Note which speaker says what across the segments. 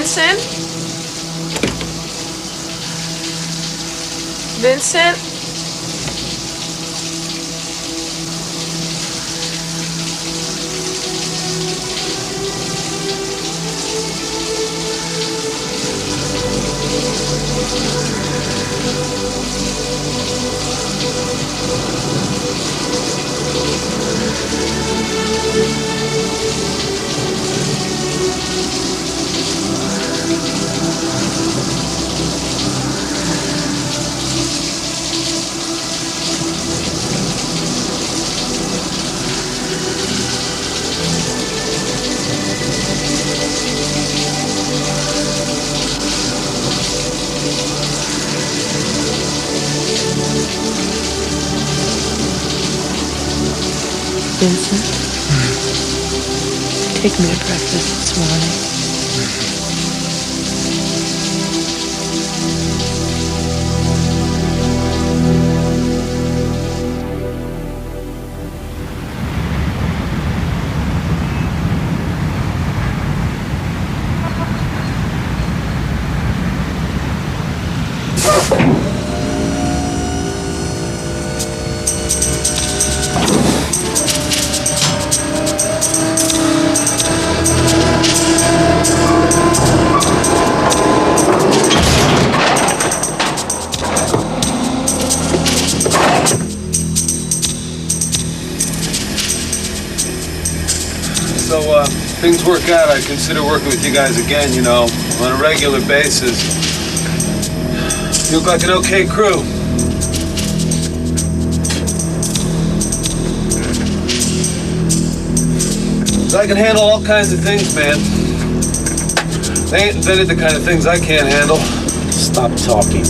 Speaker 1: Vincent? Vincent?
Speaker 2: Vincent, take me to breakfast this morning.
Speaker 3: So, things work out, I consider working with you guys again, you know, on a regular basis. You look like an okay crew. I can handle all kinds of things, man. They ain't invented the kind of things I can't handle.
Speaker 4: Stop talking.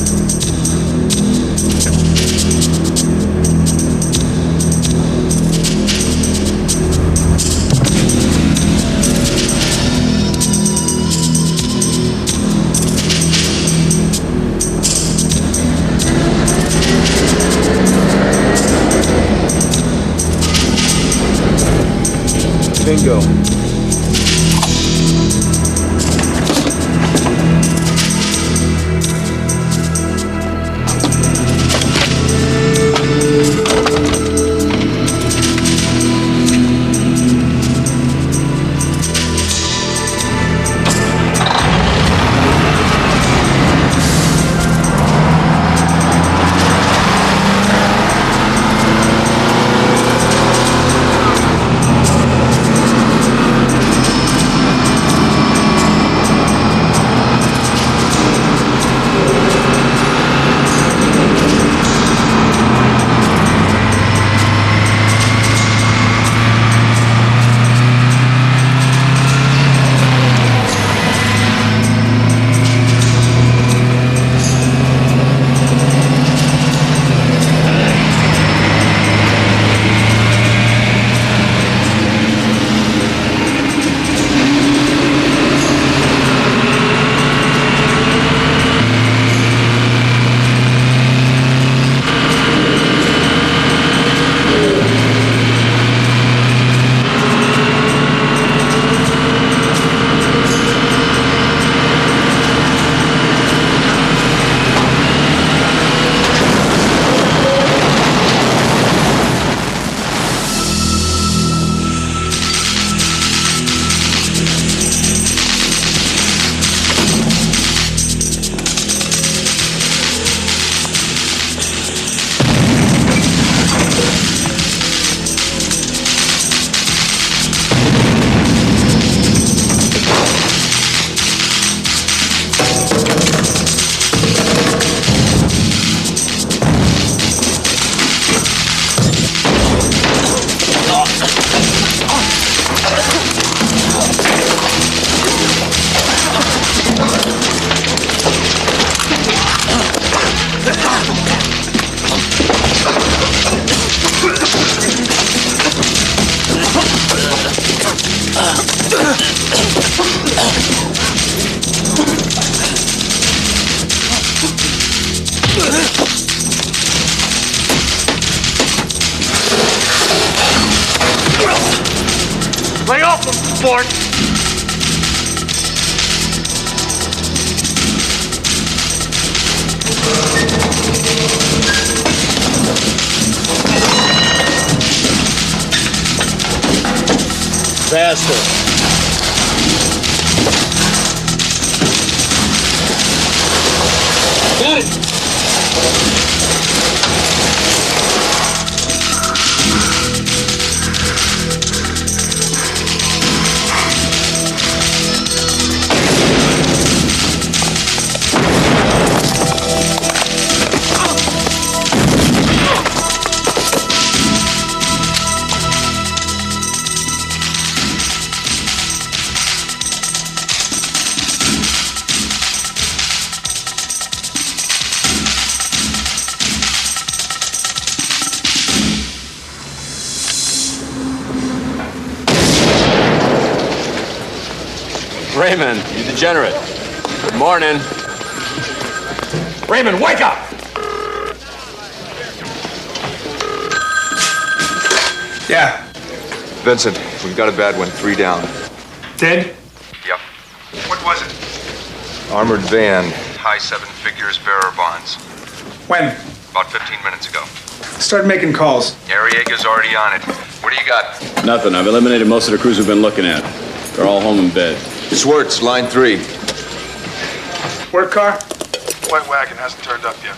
Speaker 3: Bingo.
Speaker 5: Lay off him, sport!
Speaker 4: Faster.
Speaker 1: Got it!
Speaker 5: Raymond, you degenerate. Good morning. Raymond, wake up!
Speaker 6: Yeah.
Speaker 5: Vincent, we've got a bad one. 3 down.
Speaker 6: Dead?
Speaker 5: Yep.
Speaker 6: What was it?
Speaker 5: Armored van. High 7 figures, bearer bonds.
Speaker 6: When?
Speaker 5: About 15 minutes ago.
Speaker 6: Start making calls.
Speaker 5: Ariega's already on it. What do you got?
Speaker 1: Nothing. I've eliminated most of the crews we've been looking at. They're all home in bed.
Speaker 5: Swartz, line 3.
Speaker 6: Work car?
Speaker 5: White wagon hasn't turned up yet.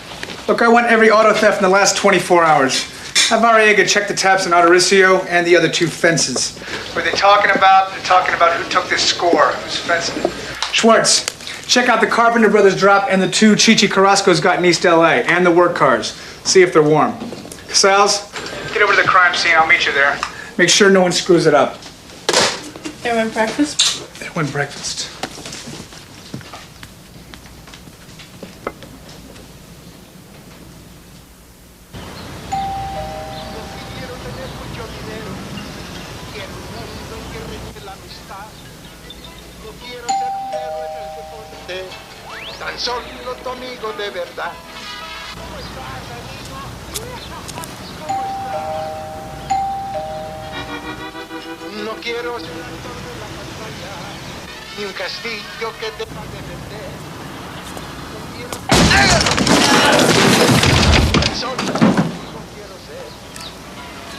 Speaker 6: Look, I want every auto theft in the last 24 hours. Have Arriaga check the tabs on Autoricio and the other 2 fences. What are they talking about? They're talking about who took this score, who's fencing. Schwartz, check out the Carpenter Brothers drop and the 2 Chichi Carrasco's got in East LA, and the work cars. See if they're warm. Casals, get over to the crime scene. I'll meet you there. Make sure no one screws it up.
Speaker 2: They went breakfast?
Speaker 6: They went breakfast.
Speaker 7: Tan solo tu amigo de verdad. No quiero ser ni un castillo que te va a defender. Tan solo tu amigo quiero ser.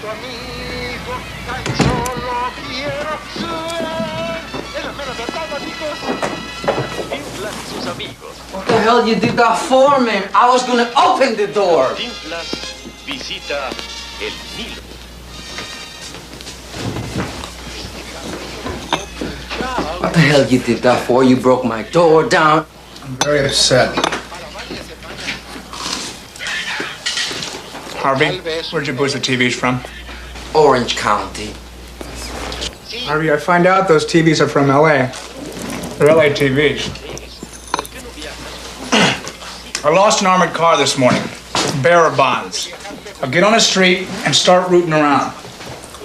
Speaker 7: Tu amigo, tan solo quiero ser. Es la mera verdad, amigos. Sus amigos.
Speaker 8: What the hell you did that for, man? I was gonna open the door.
Speaker 7: Tinflas visita el Nilo.
Speaker 8: What the hell you did that for? You broke my door down.
Speaker 6: I'm very upset. Harvey, where'd you boost the TVs from?
Speaker 8: Orange County.
Speaker 6: Harvey, I find out those TVs are from LA. They're LA TVs. I lost an armored car this morning. Bearer bonds. I'll get on the street and start rooting around.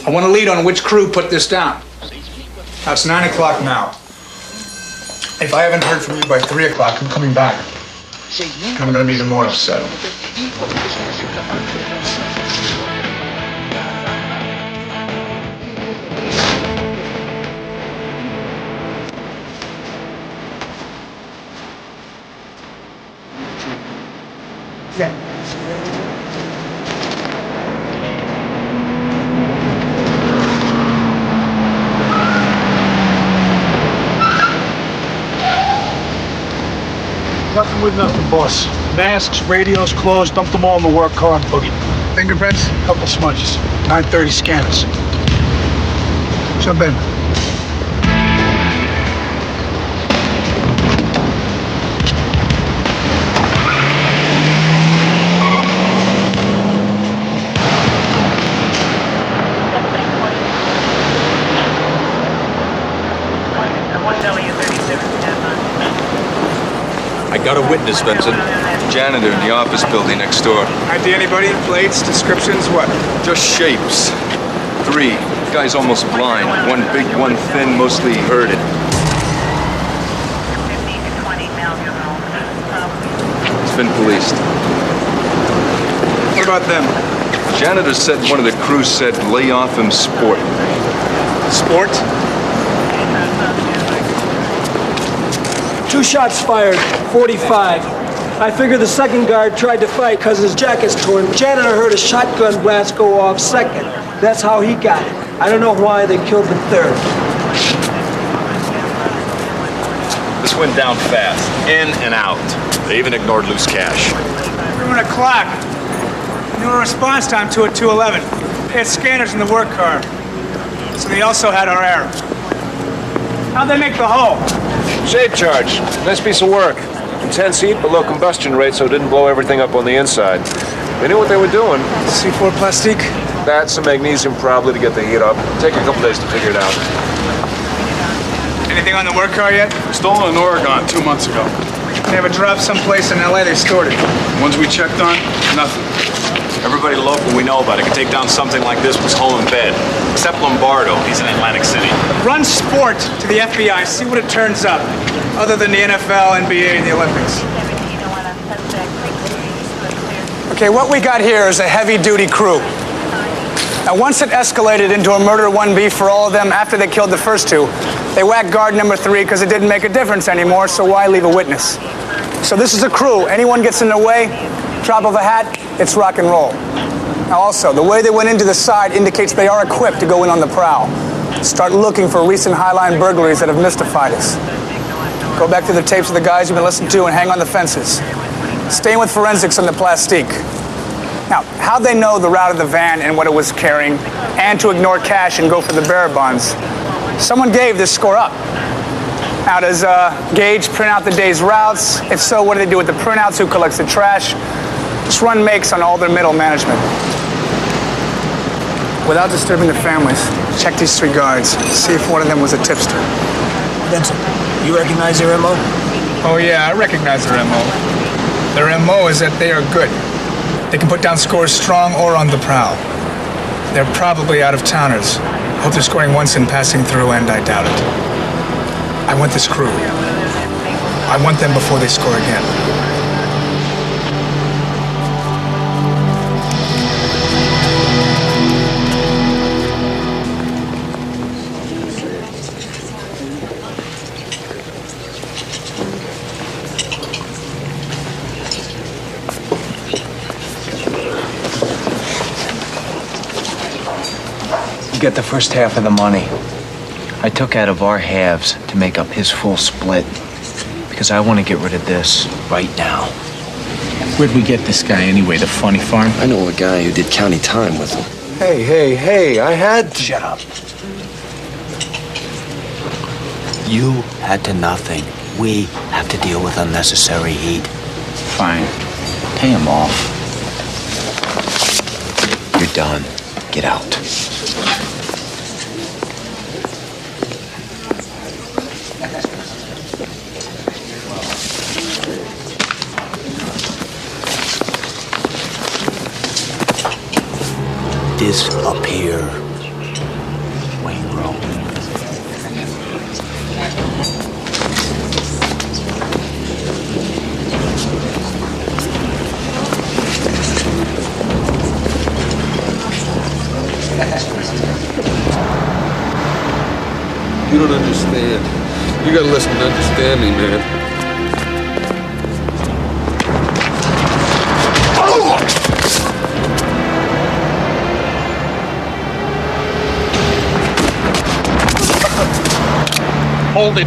Speaker 6: I want a lead on which crew put this down. Now it's 9 o'clock now. If I haven't heard from you by 3 o'clock, I'm coming back. I'm gonna be even more upset. Yeah.
Speaker 9: Nothing with nothing, boss. Masks, radios, clothes, dumped them all in the work car and boogie.
Speaker 6: Fingerprints?
Speaker 9: Couple smudges. 930 scanners. Jump in.
Speaker 5: I got a witness, Vincent. Janitor in the office building next door.
Speaker 6: ID anybody? Plates, descriptions, what?
Speaker 5: Just shapes. 3. Guy's almost blind. 1 big, 1 thin, mostly herded.
Speaker 10: 15 to 20
Speaker 5: It's been policed.
Speaker 6: What about them?
Speaker 5: Janitor said one of the crew said, lay off him, sport.
Speaker 6: Sport?
Speaker 9: 2 shots fired, 45.
Speaker 10: I figure the second guard tried to fight because his jacket's torn. Janitor heard a shotgun blast go off second. That's how he got it. I don't know why they killed the third.
Speaker 1: This went down fast. In and out. They even ignored loose cash.
Speaker 6: Everyone o'clock. New response time to a 211. They had scanners in the work car. So they also had our arrow. How'd they make the hole?
Speaker 11: Shape charge. Nice piece of work. Intense heat, but low combustion rate, so it didn't blow everything up on the inside. They knew what they were doing.
Speaker 6: C4 plastique?
Speaker 11: That's some magnesium probably to get the heat up. Take a couple days to figure it out.
Speaker 6: Anything on the work car yet?
Speaker 12: Stolen in Oregon 2 months ago.
Speaker 6: They have a drop someplace in LA, they stored it.
Speaker 12: Ones we checked on, nothing.
Speaker 1: Everybody local we know about it could take down something like this was home in bed. Except Lombardo, he's in Atlantic City.
Speaker 6: Run sport to the FBI, see what it turns up. Other than the NFL, NBA, and the Olympics. Okay, what we got here is a heavy-duty crew. Now, once it escalated into a murder 1B for all of them after they killed the first two, they whacked guard number 3 because it didn't make a difference anymore, so why leave a witness? So this is a crew. Anyone gets in their way, drop of a hat, it's rock and roll. Now also, the way they went into the side indicates they are equipped to go in on the prowl. Start looking for recent highline burglaries that have mystified us. Go back to the tapes of the guys you've been listening to and hang on the fences. Staying with forensics on the plastique. Now, how'd they know the route of the van and what it was carrying, and to ignore cash and go for the bearer bonds? Someone gave this score up. Now, does Gage print out the day's routes? If so, what do they do with the printouts? Who collects the trash? Just run makes on all their middle management. Without disturbing the families, check these 3 guards. See if one of them was a tipster.
Speaker 4: Vincent, you recognize their MO?
Speaker 6: Oh yeah, I recognize their MO. Their MO is that they are good. They can put down scores strong or on the prowl. They're probably out-of-towners. Hope they're scoring once and passing through, and I doubt it. I want this crew. I want them before they score again.
Speaker 13: Get the first half of the money. I took out of our halves to make up his full split because I want to get rid of this right now.
Speaker 4: Where'd we get this guy anyway, the funny farm?
Speaker 14: I know a guy who did county time with him.
Speaker 11: Hey, I had to...
Speaker 4: Shut up. You had to nothing. We have to deal with unnecessary heat.
Speaker 13: Fine. Pay him off. You're done. Get out.
Speaker 4: Disappear. Wayne Rowe.
Speaker 3: You don't understand. You gotta listen to understand me, man.
Speaker 9: Hold it.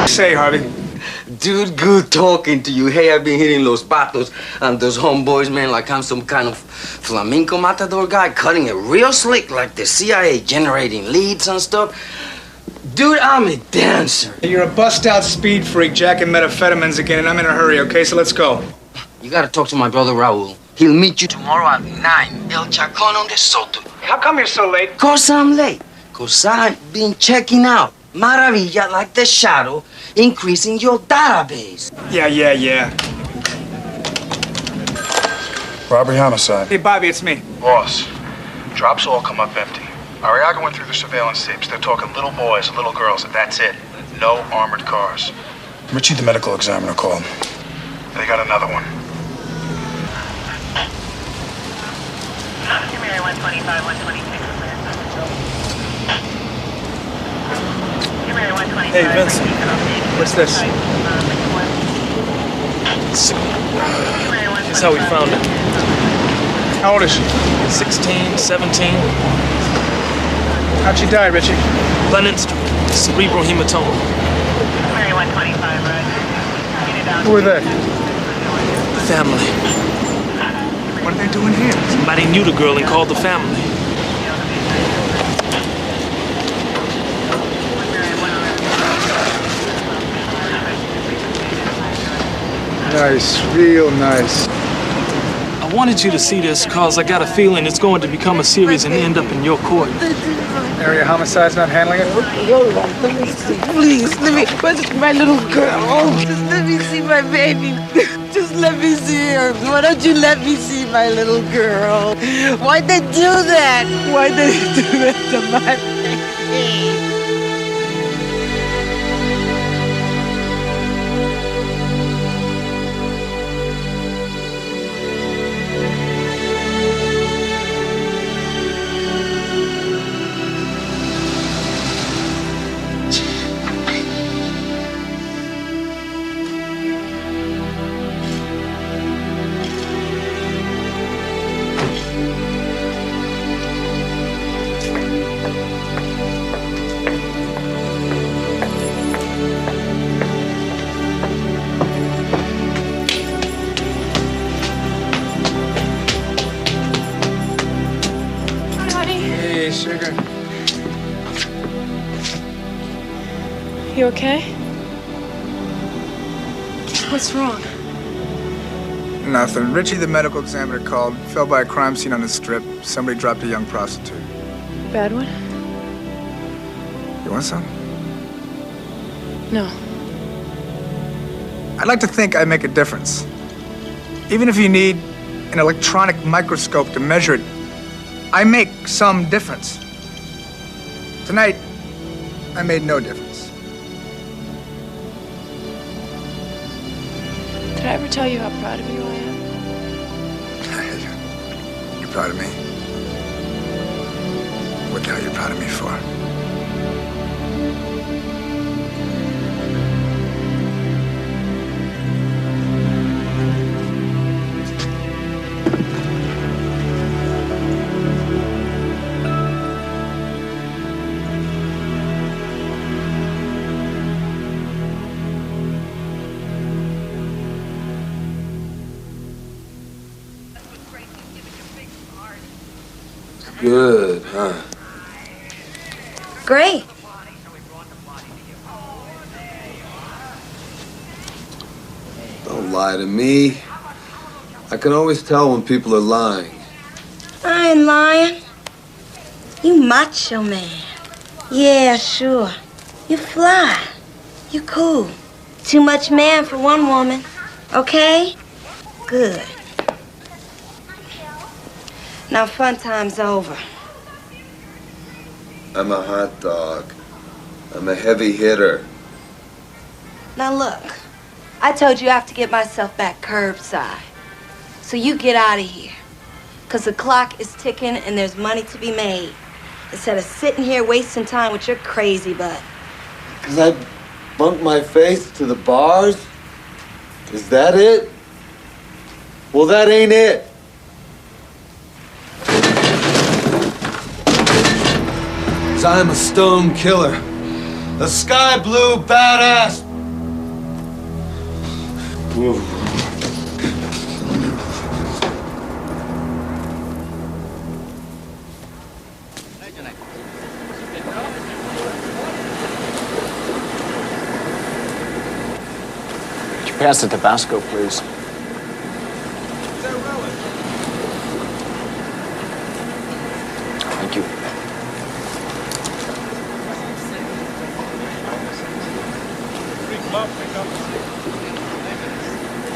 Speaker 6: Say, Harvey.
Speaker 8: Dude, good talking to you. Hey, I've been hitting Los Patos and those homeboys, man, like I'm some kind of flamenco matador guy, cutting it real slick, like the CIA, generating leads and stuff. Dude, I'm a dancer.
Speaker 6: You're a bust-out speed freak jacking methamphetamines again, and I'm in a hurry, okay? So let's go.
Speaker 8: You gotta talk to my brother Raul. He'll meet you tomorrow at 9, El Chacon on the Soto.
Speaker 6: How come you're so late?
Speaker 8: 'Cause I'm late. 'Cause I've been checking out Maravilla like the shadow, increasing your database.
Speaker 6: Yeah.
Speaker 12: Robbery-homicide.
Speaker 6: Hey, Bobby, it's me.
Speaker 9: Boss, drops all come up empty. Arriaga went through the surveillance tapes. They're talking little boys and little girls, and that's it. No armored cars.
Speaker 12: Richie, the medical examiner, called.
Speaker 9: They got another one.
Speaker 15: Mary 125, 126.
Speaker 16: Hey, Vincent.
Speaker 6: What's this?
Speaker 16: Here's how we found her.
Speaker 6: How old is she?
Speaker 16: 16, 17.
Speaker 6: How'd she die, Richie?
Speaker 16: Glen Street. Cerebral hematoma.
Speaker 15: Mary 125, right?
Speaker 6: Who are they?
Speaker 16: The family.
Speaker 6: What are they doing here?
Speaker 16: Somebody knew the girl and called the family.
Speaker 6: Nice, real nice.
Speaker 16: I wanted you to see this because I got a feeling it's going to become a series and end up in your court.
Speaker 6: Area homicide's not handling it?
Speaker 17: Let me see, please. Where's my little girl? Oh, just let me see my baby. Just let me see her. Why don't you let me see my little girl? Why'd they do that? Why'd they do that to my baby?
Speaker 6: Sugar.
Speaker 2: You okay? What's wrong?
Speaker 6: Nothing. Richie, the medical examiner, called. Fell by a crime scene on the strip. Somebody dropped a young prostitute.
Speaker 2: Bad one?
Speaker 6: You want some?
Speaker 2: No.
Speaker 6: I'd like to think I make a difference. Even if you need an electronic microscope to measure it, I make some difference. Tonight, I made no difference.
Speaker 2: Did I ever tell you how proud of you I am?
Speaker 6: You're proud of me? What the hell are you proud of me for?
Speaker 3: Good, huh?
Speaker 18: Great.
Speaker 3: Don't lie to me. I can always tell when people are lying.
Speaker 17: I ain't lying. You macho man. Yeah, sure. You fly. You cool. Too much man for one woman. Okay? Good. Now fun time's over.
Speaker 3: I'm a hot dog. I'm a heavy hitter.
Speaker 17: Now look, I told you I have to get myself back curbside. So you get out of here. Because the clock is ticking and there's money to be made. Instead of sitting here wasting time with your crazy butt.
Speaker 3: Because I bumped my face to the bars? Is that it? Well, that ain't it. 'Cause I'm a stone killer. A sky blue badass. Whoa.
Speaker 13: Could you pass the Tabasco, please? Thank you.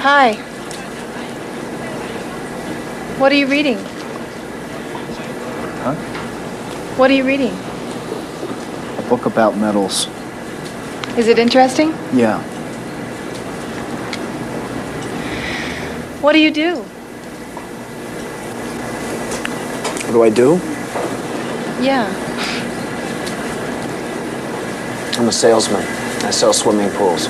Speaker 2: Hi. What are you reading?
Speaker 13: Huh?
Speaker 2: What are you reading?
Speaker 13: A book about metals.
Speaker 2: Is it interesting?
Speaker 13: Yeah.
Speaker 2: What do you do?
Speaker 13: What do I do?
Speaker 2: Yeah.
Speaker 13: I'm a salesman. I sell swimming pools.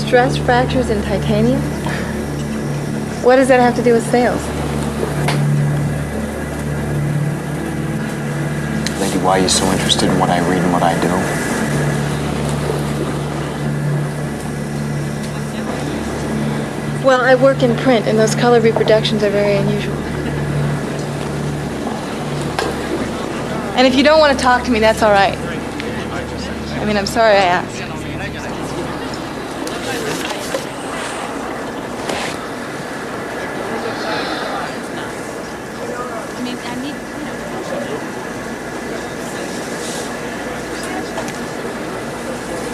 Speaker 2: Stress fractures in titanium? What does that have to do with sales?
Speaker 13: Lady, why are you so interested in what I read and what I do?
Speaker 2: Well, I work in print, and those color reproductions are very unusual. And if you don't want to talk to me, that's all right. I mean, I'm sorry I asked.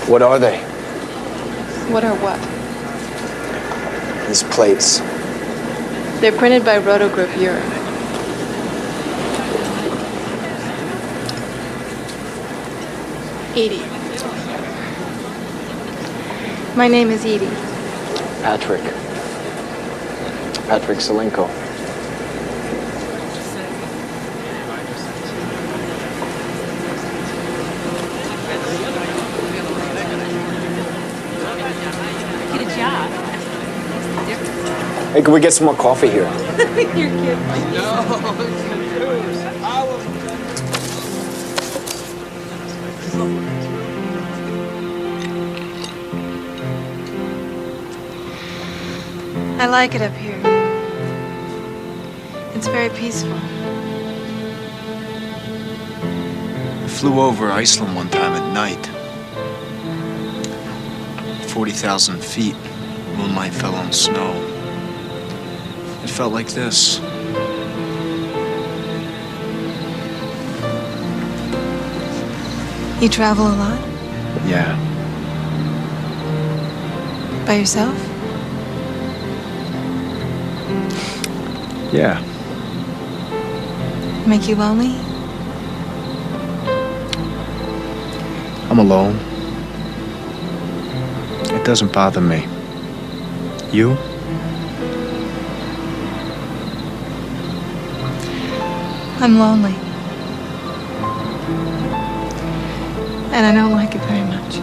Speaker 13: What are they?
Speaker 2: What are what?
Speaker 13: These plates.
Speaker 2: They're printed by Rotogroup Europe. Edie. My name is Edie.
Speaker 13: Patrick. Patrick Zelenko.
Speaker 15: Get a job.
Speaker 13: Hey, can we get some more coffee here?
Speaker 15: You're kidding.
Speaker 2: I like it up here. It's very peaceful.
Speaker 13: I flew over Iceland one time at night. 40,000 feet. Moonlight fell on snow. It felt like this.
Speaker 2: You travel a lot?
Speaker 13: Yeah.
Speaker 2: By yourself?
Speaker 13: Yeah.
Speaker 2: Make you lonely?
Speaker 13: I'm alone. It doesn't bother me. You?
Speaker 2: I'm lonely. And I don't like it very much.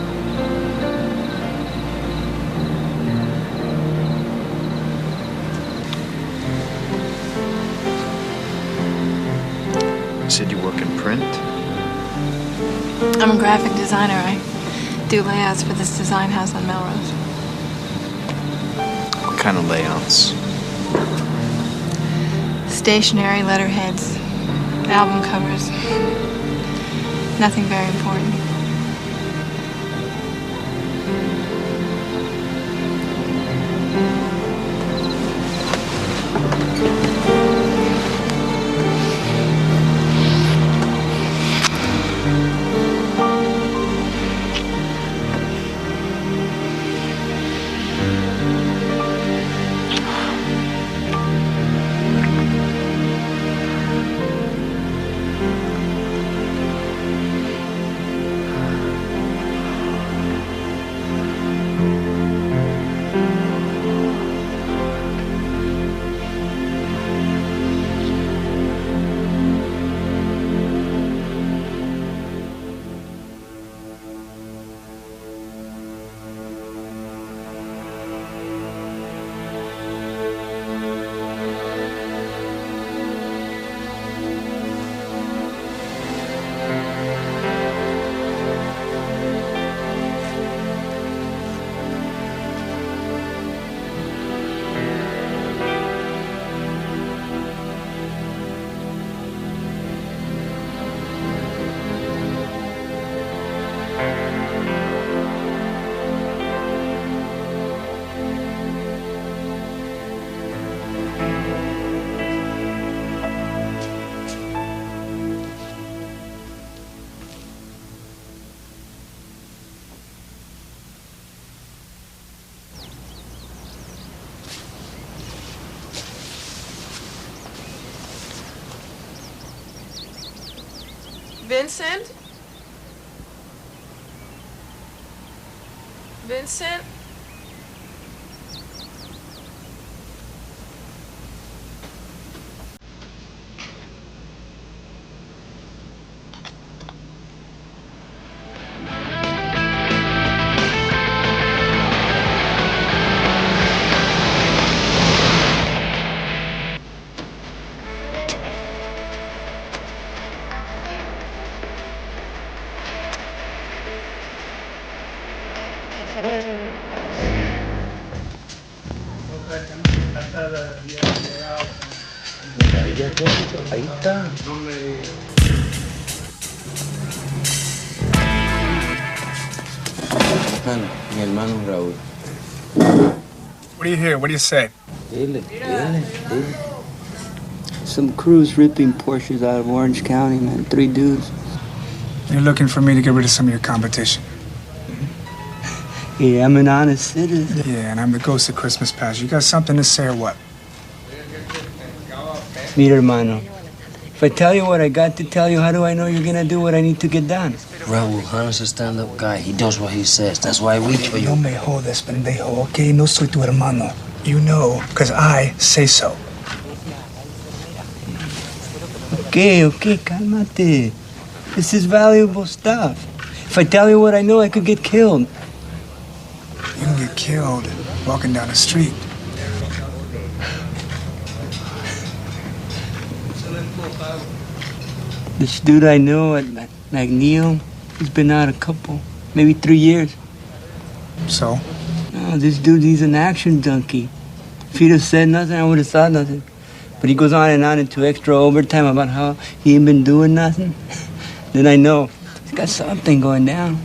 Speaker 13: You said you work in print?
Speaker 2: I'm a graphic designer. I do layouts for this design house on Melrose.
Speaker 13: What kind of layouts?
Speaker 2: Stationery, letterheads, album covers. Nothing very important. Vincent? Vincent?
Speaker 4: Ahí está.
Speaker 8: Mi hermano Raúl.
Speaker 6: What do you hear? What do you say?
Speaker 4: Dile. Some crews ripping Porsches out of Orange County, man. 3 dudes.
Speaker 6: You're looking for me to get rid of some of your competition.
Speaker 4: Yeah, I'm an honest citizen.
Speaker 6: Yeah, and I'm the ghost of Christmas past. You got something to say or what?
Speaker 4: Mira, hermano. If I tell you what I got to tell you, how do I know you're gonna do what I need to get done?
Speaker 8: Raúl, Hanna's a stand-up guy. He does what he says. That's why we for you.
Speaker 6: No me jodes, pendejo, okay? No soy tu hermano. You know, because I say so.
Speaker 4: Okay, cálmate. This is valuable stuff. If I tell you what I know, I could get killed.
Speaker 6: You can get killed walking down the street.
Speaker 4: This dude I know at McNeil, he's been out a couple, maybe 3 years.
Speaker 6: So?
Speaker 4: No, this dude, he's an action junkie. If he'd have said nothing, I would have thought nothing. But he goes on and on into extra overtime about how he ain't been doing nothing. Then I know he's got something going down.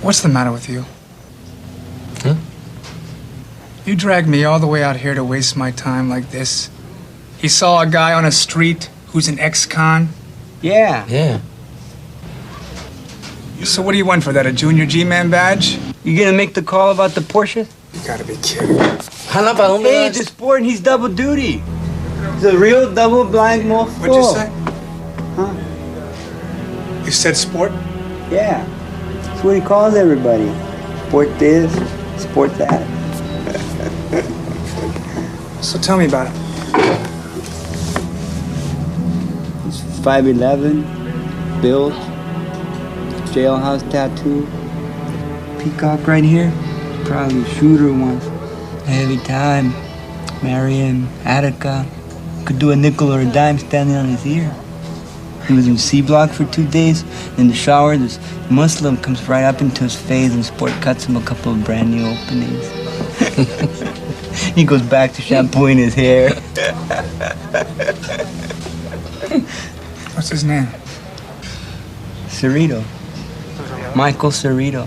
Speaker 6: What's the matter with you?
Speaker 8: Huh?
Speaker 6: You dragged me all the way out here to waste my time like this. He saw a guy on a street who's an ex-con.
Speaker 4: Yeah.
Speaker 6: So what do you want for that, a junior G-Man badge?
Speaker 4: You gonna make the call about the Porsche?
Speaker 6: You gotta be kidding.
Speaker 4: Hey, the sport, and he's double duty. He's a real double blind mofo.
Speaker 6: What'd you say?
Speaker 4: Huh?
Speaker 6: You said sport?
Speaker 4: Yeah. That's what he calls everybody. Sport this, sport that.
Speaker 6: So tell me about it.
Speaker 4: He's 5'11", built, jailhouse tattoo, peacock right here. Probably a shooter once. A heavy time. Marion, Attica. Could do a nickel or a dime standing on his ear. He was in C block for 2 days. In the shower, this Muslim comes right up into his face and sport cuts him a couple of brand new openings. He goes back to shampooing his hair.
Speaker 6: What's his name?
Speaker 4: Cerrito. Michael Cerrito.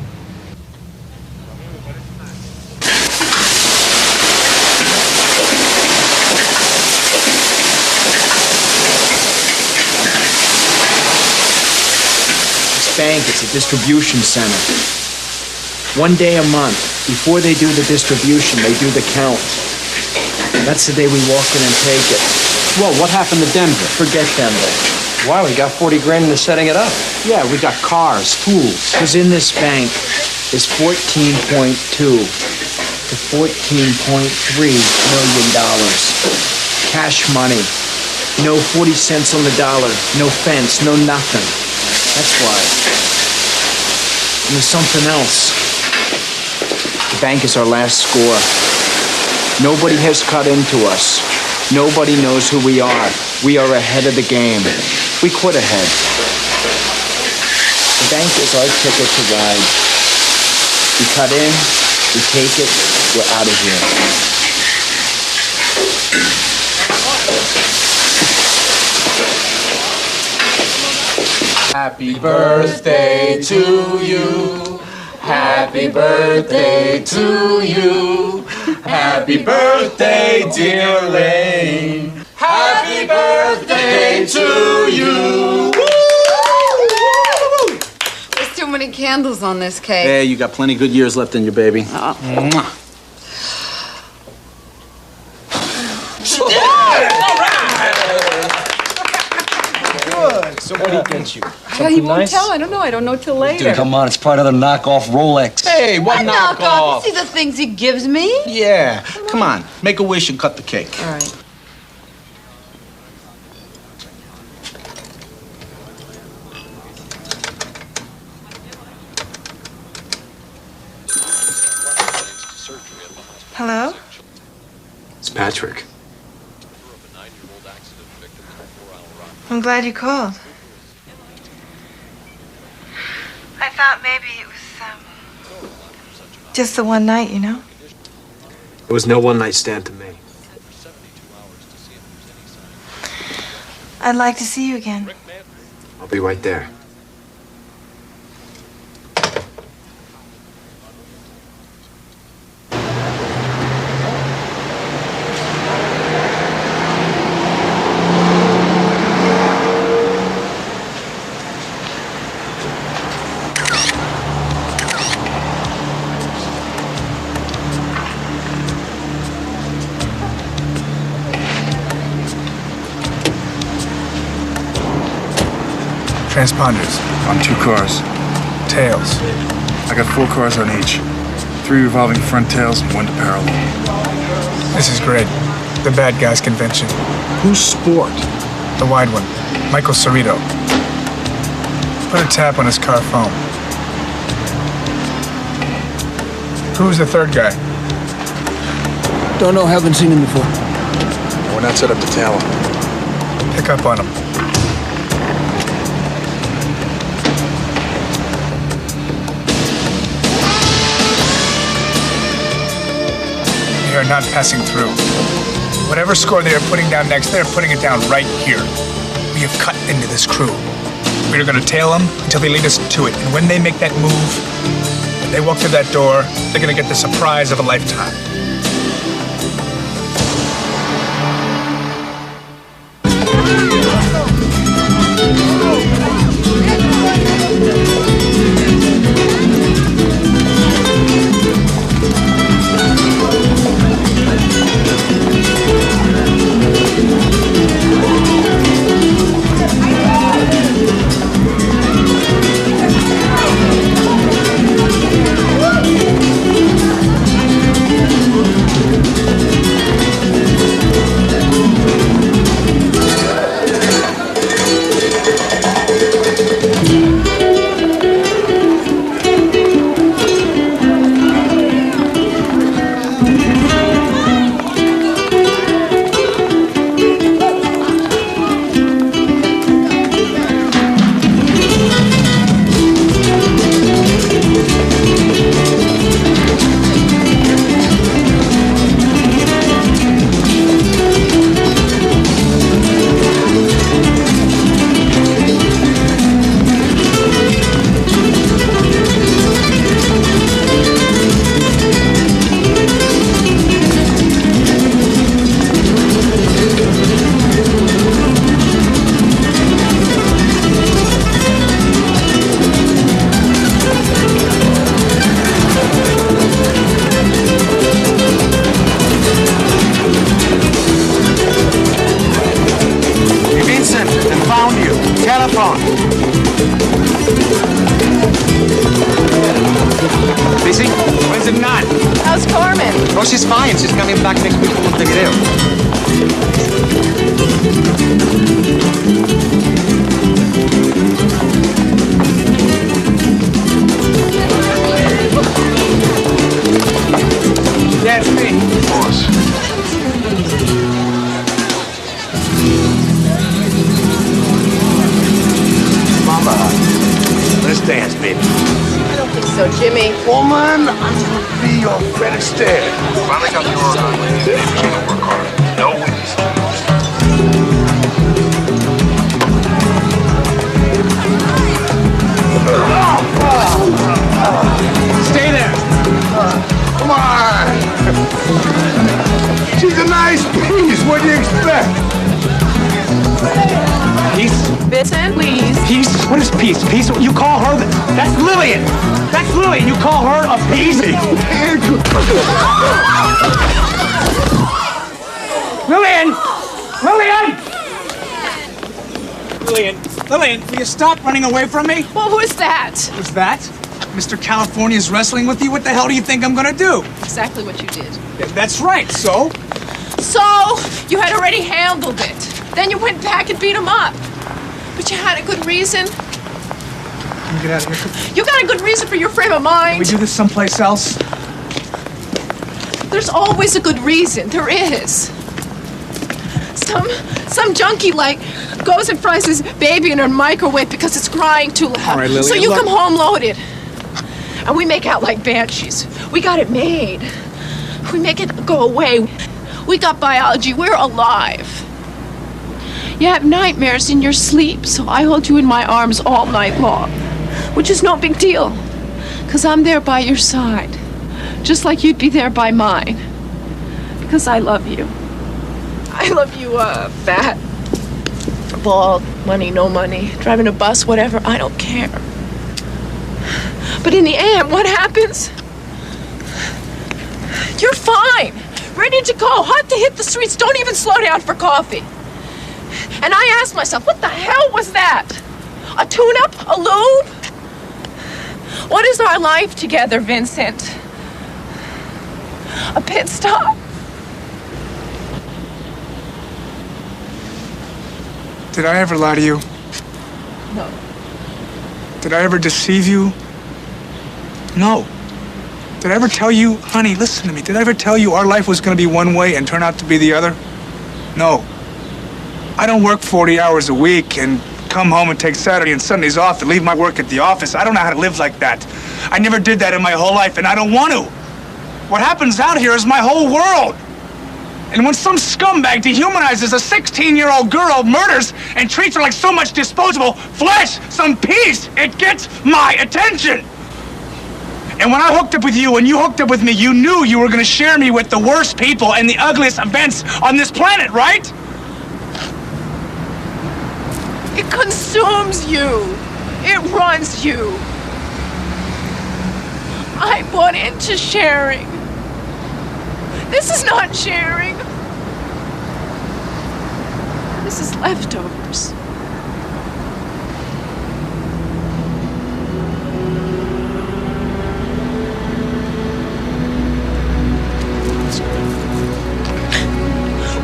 Speaker 13: Bank, it's a distribution center. One day a month, before they do the distribution, they do the count. That's the day we walk in and take it.
Speaker 18: Well, what happened to Denver?
Speaker 13: Forget Denver.
Speaker 18: Wow, we got 40 grand into setting it up.
Speaker 13: Yeah, we got cars, tools. Because in this bank is 14.2 to 14.3 million dollars. Cash money. No 40 cents on the dollar. No fence, no nothing. That's why. And there's something else. The bank is our last score. Nobody has cut into us. Nobody knows who we are. We are ahead of the game. We quit ahead. The bank is our ticket to ride. We cut in, we take it, we're out of here.
Speaker 19: Happy birthday to you. Happy birthday to you. Happy birthday, dear Elaine. Happy birthday to you.
Speaker 20: There's too many candles on this cake.
Speaker 18: Hey, you got plenty good years left in you, baby.
Speaker 20: Mwah.
Speaker 18: So what did he get you?
Speaker 20: He won't tell. I don't know. I don't know till later.
Speaker 14: Dude, come on, it's probably another knockoff Rolex.
Speaker 18: Hey, what knockoff?
Speaker 20: You see the things he gives me?
Speaker 18: Yeah, come on. Make a wish and cut the cake.
Speaker 20: All right.
Speaker 2: Hello?
Speaker 1: It's Patrick.
Speaker 2: I'm glad you called. I thought maybe it was, just the one night, you know?
Speaker 1: It was no one-night stand to me.
Speaker 2: I'd like to see you again.
Speaker 1: I'll be right there.
Speaker 12: Transponders. On 2 cars. Tails. I got 4 cars on each. 3 revolving front tails and 1 to parallel.
Speaker 6: This is great. The bad guys convention.
Speaker 12: Who's Sport?
Speaker 6: The wide one. Michael Cerrito. Put a tap on his car phone. Who's the third guy?
Speaker 10: Don't know, haven't seen him before.
Speaker 12: We're not set up the tower.
Speaker 6: Pick up on him. They are not passing through. Whatever score they are putting down next, they are putting it down right here. We have cut into this crew. We are going to tail them until they lead us to it. And when they make that move, when they walk through that door, they're going to get the surprise of a lifetime.
Speaker 14: Oh, she's fine. She's coming back next week from Montevideo.
Speaker 6: Yeah, it's me.
Speaker 9: Boss.
Speaker 11: Mama, let's dance, baby.
Speaker 20: I don't think so, Jimmy.
Speaker 11: Woman, I'm gonna be your Fred Astaire.
Speaker 9: Finally got the order on ladies. Baby, you gotta work hard. No wins.
Speaker 6: Stay there.
Speaker 11: Come on. She's a nice piece. What do you expect?
Speaker 6: Peace?
Speaker 20: Vincent, please.
Speaker 6: Peace? What is peace? Peace? You call her that's Lillian. That's Lillian. You call her a peace? Lillian! Lillian! Lillian, will you stop running away from me?
Speaker 20: Well, who's that?
Speaker 6: Who's that? Mr. California's wrestling with you? What the hell do you think I'm gonna do?
Speaker 20: Exactly what you did.
Speaker 6: That's right, so?
Speaker 20: So, you had already handled it. Then you went back and beat him up. But you had a good reason.
Speaker 6: Can you get out of here?
Speaker 20: You got a good reason for your frame of mind.
Speaker 6: Can we do this someplace else?
Speaker 20: There's always a good reason. There is. Some junkie, like, goes and fries his baby in a microwave because it's crying too loud.
Speaker 6: All right, Lily,
Speaker 20: so you
Speaker 6: look.
Speaker 20: come home loaded. And we make out like banshees. We got it made. We make it go away. We got biology. We're alive. You have nightmares in your sleep, so I hold you in my arms all night long, which is no big deal, because I'm there by your side, just like you'd be there by mine, because I love you. I love you, fat, bald, money, no money, driving a bus, whatever, I don't care. But in the end, what happens? You're fine, ready to go, hot to hit the streets, don't even slow down for coffee. And I asked myself, what the hell was that? A tune-up? A lube? What is our life together, Vincent? A pit stop?
Speaker 6: Did I ever lie to you?
Speaker 20: No.
Speaker 6: Did I ever deceive you? No. Did I ever tell you, honey, listen to me, did I ever tell you our life was going to be one way and turn out to be the other? No. I don't work 40 hours a week and come home and take Saturday and Sundays off and leave my work at the office. I don't know how to live like that. I never did that in my whole life, and I don't want to. What happens out here is my whole world. And when some scumbag dehumanizes a 16-year-old girl, murders, and treats her like so much disposable flesh, some piece, it gets my attention. And when I hooked up with you and you hooked up with me, you knew you were going to share me with the worst people and the ugliest events on this planet, right?
Speaker 20: It consumes you. It runs you. I bought into sharing. This is not sharing. This is leftovers.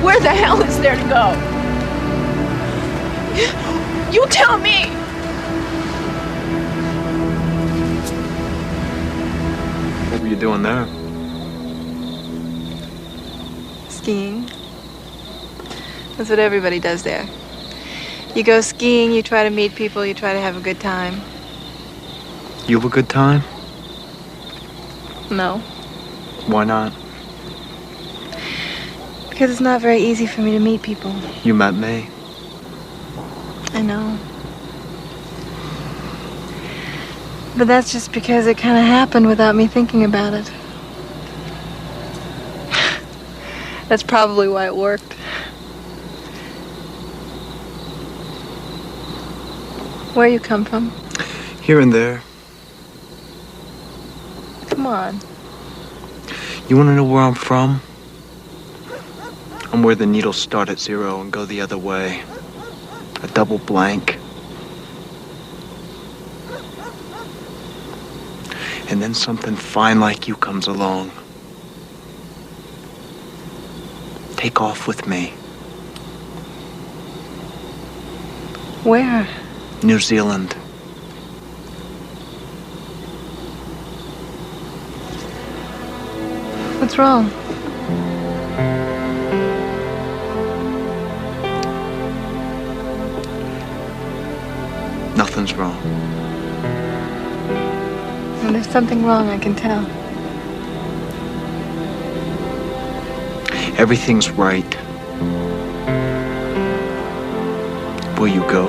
Speaker 20: Where the hell is there to go? You tell me.
Speaker 12: What were you doing there?
Speaker 2: Skiing. That's what everybody does there. You go skiing, you try to meet people, you try to have a good time.
Speaker 12: You have a good time?
Speaker 2: No,
Speaker 12: Why not?
Speaker 2: because it's not very easy for me to meet people.
Speaker 12: You met me.
Speaker 2: I know. But that's just because it kind of happened without me thinking about it. That's probably why it worked. Where you come from?
Speaker 12: Here and there.
Speaker 2: Come on.
Speaker 12: You want to know where I'm from? I'm where the needles start at 0 and go the other way. A double blank. And then something fine like you comes along. take off with me.
Speaker 2: Where?
Speaker 12: New Zealand.
Speaker 2: What's wrong?
Speaker 12: Nothing's wrong.
Speaker 2: Well, there's something wrong, I can tell.
Speaker 12: Everything's right. Will you go?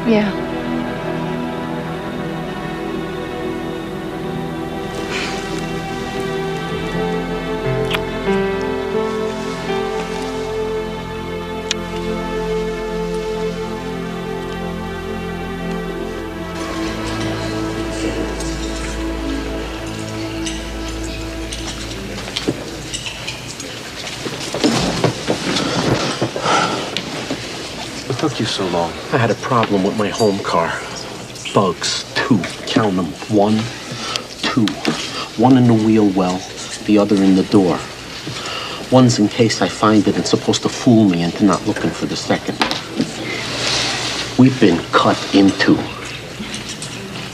Speaker 2: Yeah.
Speaker 21: What took you so long? I had a problem with my home car. Bugs, 2. Count them. 1, 2. One in the wheel well, the other in the door. One's in case I find it, it's supposed to fool me into not looking for the second. We've been cut into.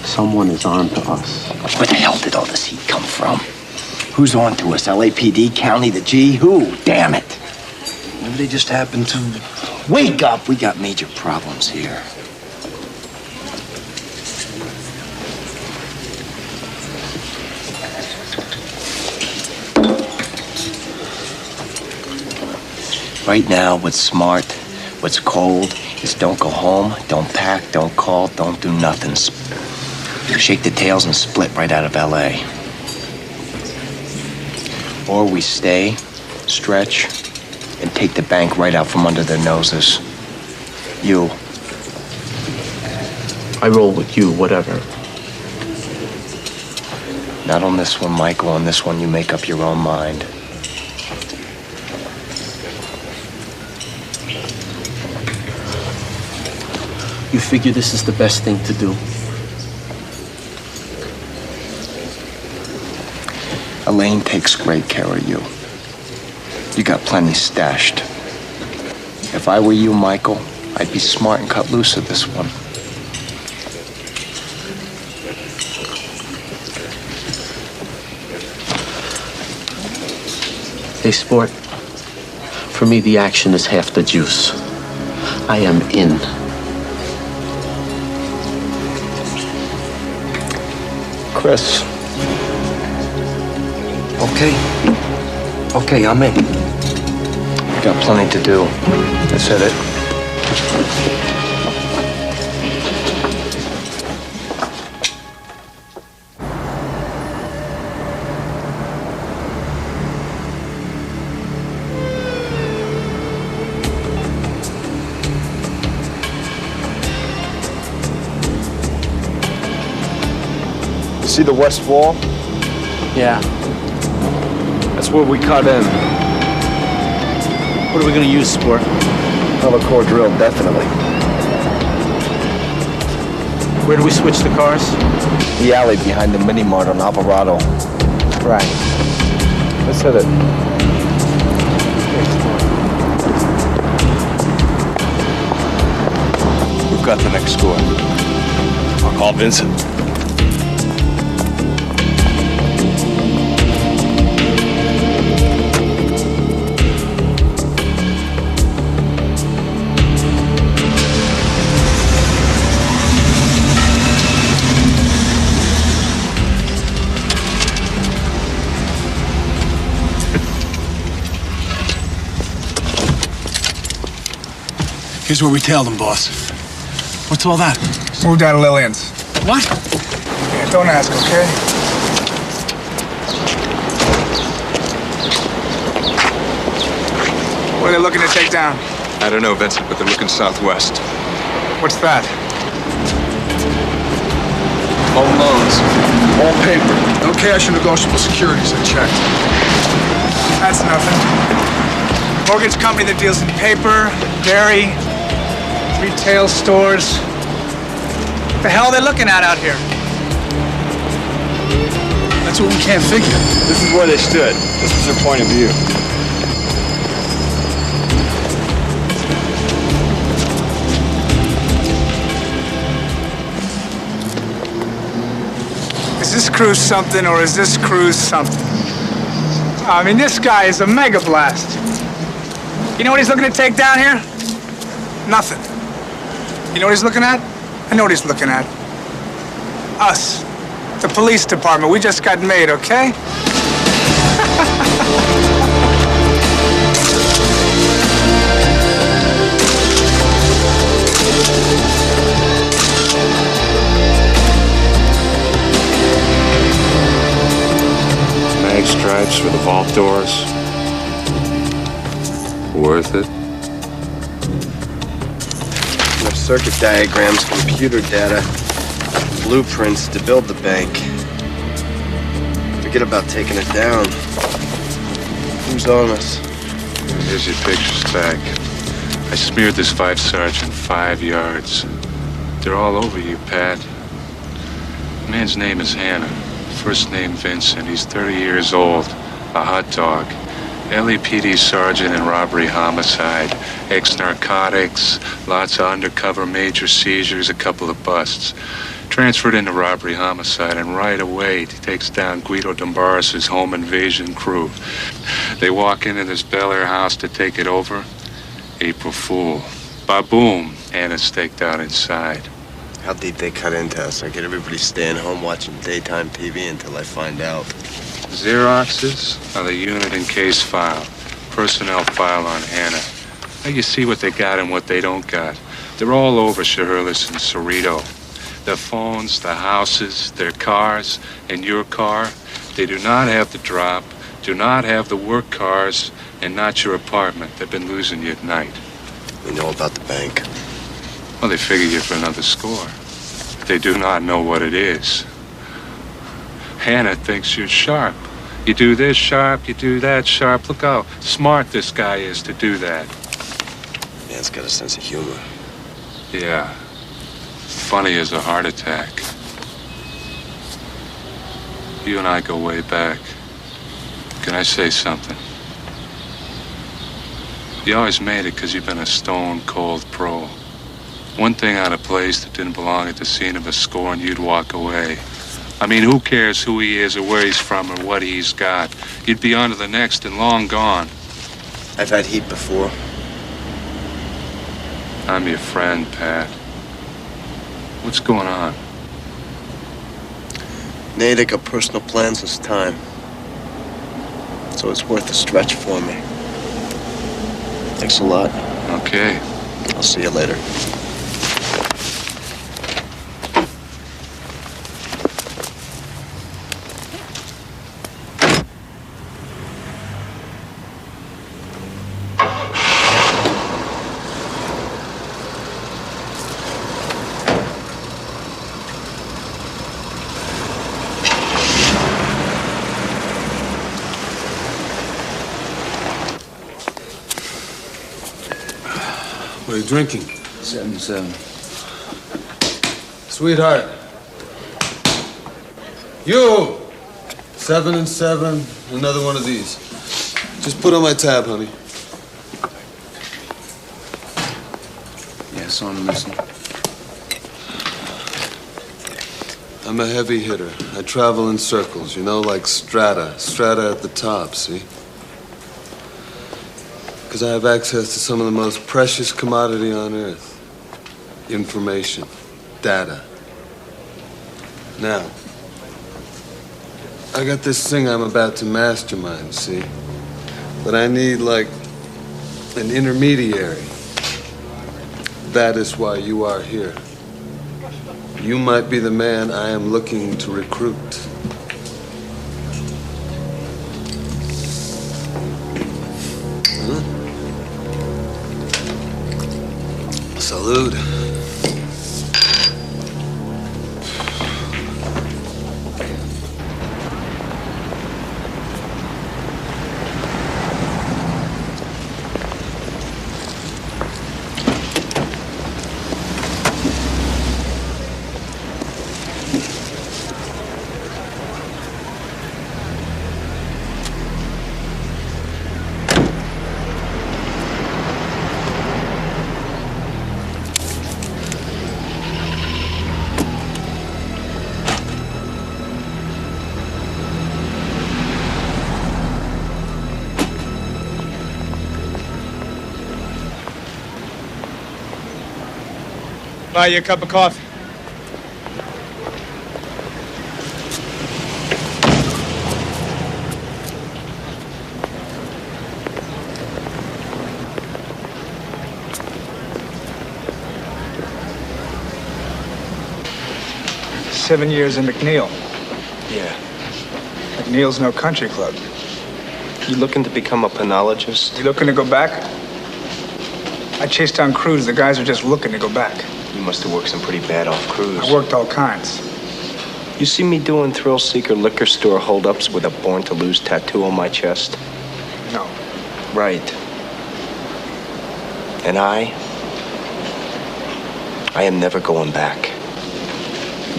Speaker 21: Someone is on to us.
Speaker 22: Where the hell did all this heat come from? Who's on to us? LAPD, County, the G? Who? Damn it. Maybe they just happened to... Wake up! We got major problems here. Right now, what's smart, what's cold, is don't go home, don't pack, don't call, don't do nothing. Shake the tails and split right out of LA. Or we stay, stretch, and take the bank right out from under their noses. You.
Speaker 21: I roll with you, whatever.
Speaker 22: Not on this one, Michael. On this one, you make up your own mind.
Speaker 21: You figure this is the best thing to do?
Speaker 22: Elaine takes great care of you. You got plenty stashed. If I were you, Michael, I'd be smart and cut loose of this one.
Speaker 21: Hey, sport. For me, the action is half the juice. I am in.
Speaker 22: Chris. Okay, I'm in. Got plenty to do. Let's hit it.
Speaker 11: See the west wall?
Speaker 21: Yeah.
Speaker 11: That's where we cut in.
Speaker 21: What are we gonna use, sport?
Speaker 11: Helicore drill, definitely.
Speaker 21: Where do we switch the cars?
Speaker 11: The alley behind the mini mart on Alvarado.
Speaker 21: Right.
Speaker 11: Let's hit it.
Speaker 1: We've got the next score. I'll call Vincent.
Speaker 6: Here's where we tailed him, boss. What's all that? Moved out of Lillian's. What? Yeah, don't ask, okay? What are they looking to take down?
Speaker 5: I don't know, Vincent, but they're looking southwest.
Speaker 6: What's that?
Speaker 5: Home loans.
Speaker 6: All paper. No cash or negotiable securities, I checked. That's nothing. Mortgage company that deals in paper, dairy, retail stores. What the hell are they looking at out here?
Speaker 3: That's what we can't figure.
Speaker 5: This is where they stood. This was their point of view.
Speaker 6: Is this cruise something or is this cruise something? I mean, this guy is a mega blast. You know what he's looking to take down here? Nothing. You know what he's looking at? I know what he's looking at. Us. The police department. We just got made, okay?
Speaker 11: Mag stripes for the vault doors. Worth it?
Speaker 7: Enough circuit diagrams, computer data, blueprints to build the bank. Forget about taking it down. Who's on us?
Speaker 11: Here's your pictures back. I smeared this 5 Sergeant 5 yards. They're all over you, Pat. The man's name is Hanna. First name Vincent. He's 30 years old. A hot dog. LAPD sergeant in robbery-homicide. Ex-narcotics. Lots of undercover major seizures. A couple of busts. Transferred into robbery-homicide, and right away he takes down Guido Dombaris' home invasion crew. They walk into this Bel Air house to take it over. April Fool. Ba-boom. Hanna's staked out inside.
Speaker 7: How deep they cut into us? I get everybody staying home watching daytime TV until I find out.
Speaker 11: Xeroxes are the unit and case file. Personnel file on Hanna. Now you see what they got and what they don't got. They're all over Chehalis and Cerrito. Their phones, their houses, their cars, and your car. They do not have the drop, do not have the work cars, and not your apartment. They've been losing you at night.
Speaker 7: We know about the bank.
Speaker 11: Well, they figure you for another score. They do not know what it is. Hanna thinks you're sharp. You do this sharp, you do that sharp. Look how smart this guy is to do that.
Speaker 7: Man's got a sense of humor.
Speaker 11: Yeah. Funny as a heart attack. You and I go way back. Can I say something? You always made it because you've been a stone-cold pro. One thing out of place that didn't belong at the scene of a score and you'd walk away. I mean, who cares who he is or where he's from or what he's got? You'd be on to the next and long gone.
Speaker 7: I've had heat before.
Speaker 11: I'm your friend, Pat. What's going on?
Speaker 7: Natick got personal plans this time. So it's worth a stretch for me. Thanks a lot.
Speaker 11: Okay.
Speaker 7: I'll see you later.
Speaker 3: What are you drinking?
Speaker 22: 7-7.
Speaker 3: Sweetheart. You! 7 and 7. Another one of these. Just put on my tab, honey.
Speaker 22: Yes, on listen.
Speaker 3: I'm a heavy hitter. I travel in circles, you know, like strata. Strata at the top, see? Because I have access to some of the most precious commodity on earth. Information. Data. Now, I got this thing I'm about to mastermind, see? But I need, like, an intermediary. That is why you are here. You might be the man I am looking to recruit. Huh? Salud.
Speaker 6: Buy you a cup of coffee. "7 years in McNeil.
Speaker 16: Yeah.
Speaker 6: McNeil's no country club.
Speaker 16: You looking to become a penologist?
Speaker 6: You looking to go back? I chased down crews. The guys are just looking to go back.
Speaker 16: You must have worked some pretty bad off crews.
Speaker 6: I worked all kinds.
Speaker 16: You see me doing thrill seeker liquor store holdups with a Born to Lose tattoo on my chest?
Speaker 6: No.
Speaker 16: Right. And I am never going back.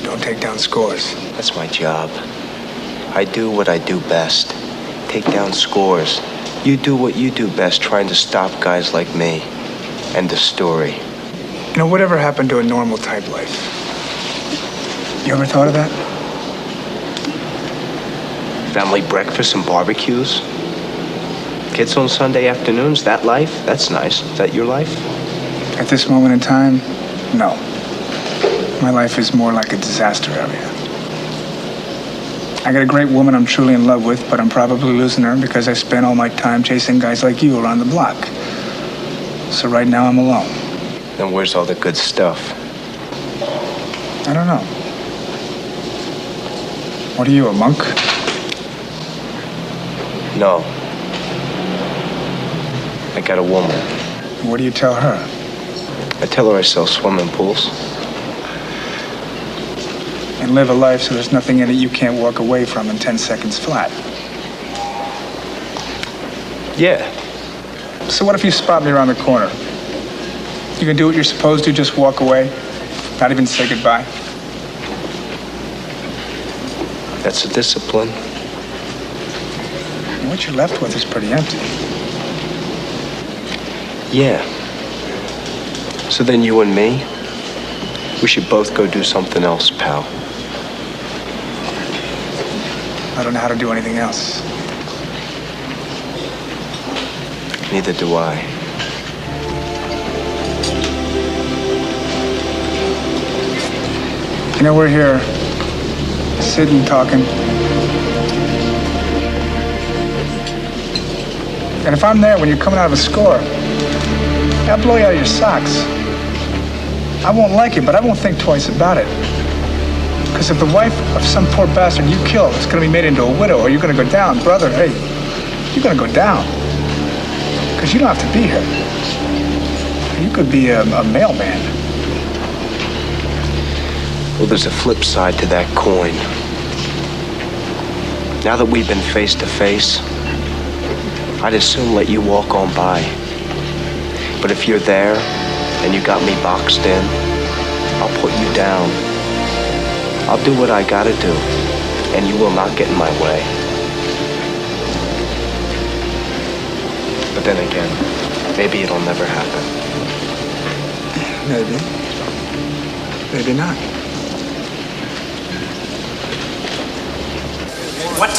Speaker 6: Don't take down scores.
Speaker 16: That's my job. I do what I do best. Take down scores. You do what you do best, trying to stop guys like me. End of story.
Speaker 6: You know, whatever happened to a normal type life? You ever thought of that?
Speaker 16: Family breakfasts and barbecues. Kids on Sunday afternoons, that life? That's nice. Is that your life?
Speaker 6: At this moment in time, no. My life is more like a disaster area. I got a great woman I'm truly in love with, but I'm probably losing her because I spent all my time chasing guys like you around the block. So right now I'm alone.
Speaker 16: Then where's all the good stuff?
Speaker 6: I don't know. What are you, a monk?
Speaker 16: No. I got a woman.
Speaker 6: What do you tell her?
Speaker 16: I tell her I sell swimming pools.
Speaker 6: And live a life so there's nothing in it you can't walk away from in 10 seconds flat.
Speaker 16: Yeah.
Speaker 6: So what if you spot me around the corner? You can do what you're supposed to, just walk away, not even say goodbye.
Speaker 16: That's a discipline.
Speaker 6: And what you're left with is pretty empty.
Speaker 16: Yeah. So then you and me, we should both go do something else, pal.
Speaker 6: I don't know how to do anything else.
Speaker 16: Neither do I.
Speaker 6: You know, we're here, sitting, talking. And if I'm there when you're coming out of a score, I'll blow you out of your socks. I won't like it, but I won't think twice about it. Because if the wife of some poor bastard you kill is going to be made into a widow, or you're going to go down, brother, hey, you're going to go down. Because you don't have to be here. You could be a mailman.
Speaker 16: Well, there's a flip side to that coin. Now that we've been face to face, I'd as soon let you walk on by. But if you're there and you got me boxed in, I'll put you down. I'll do what I gotta do, and you will not get in my way. But then again, maybe it'll never happen.
Speaker 6: Maybe. Maybe not.
Speaker 17: What?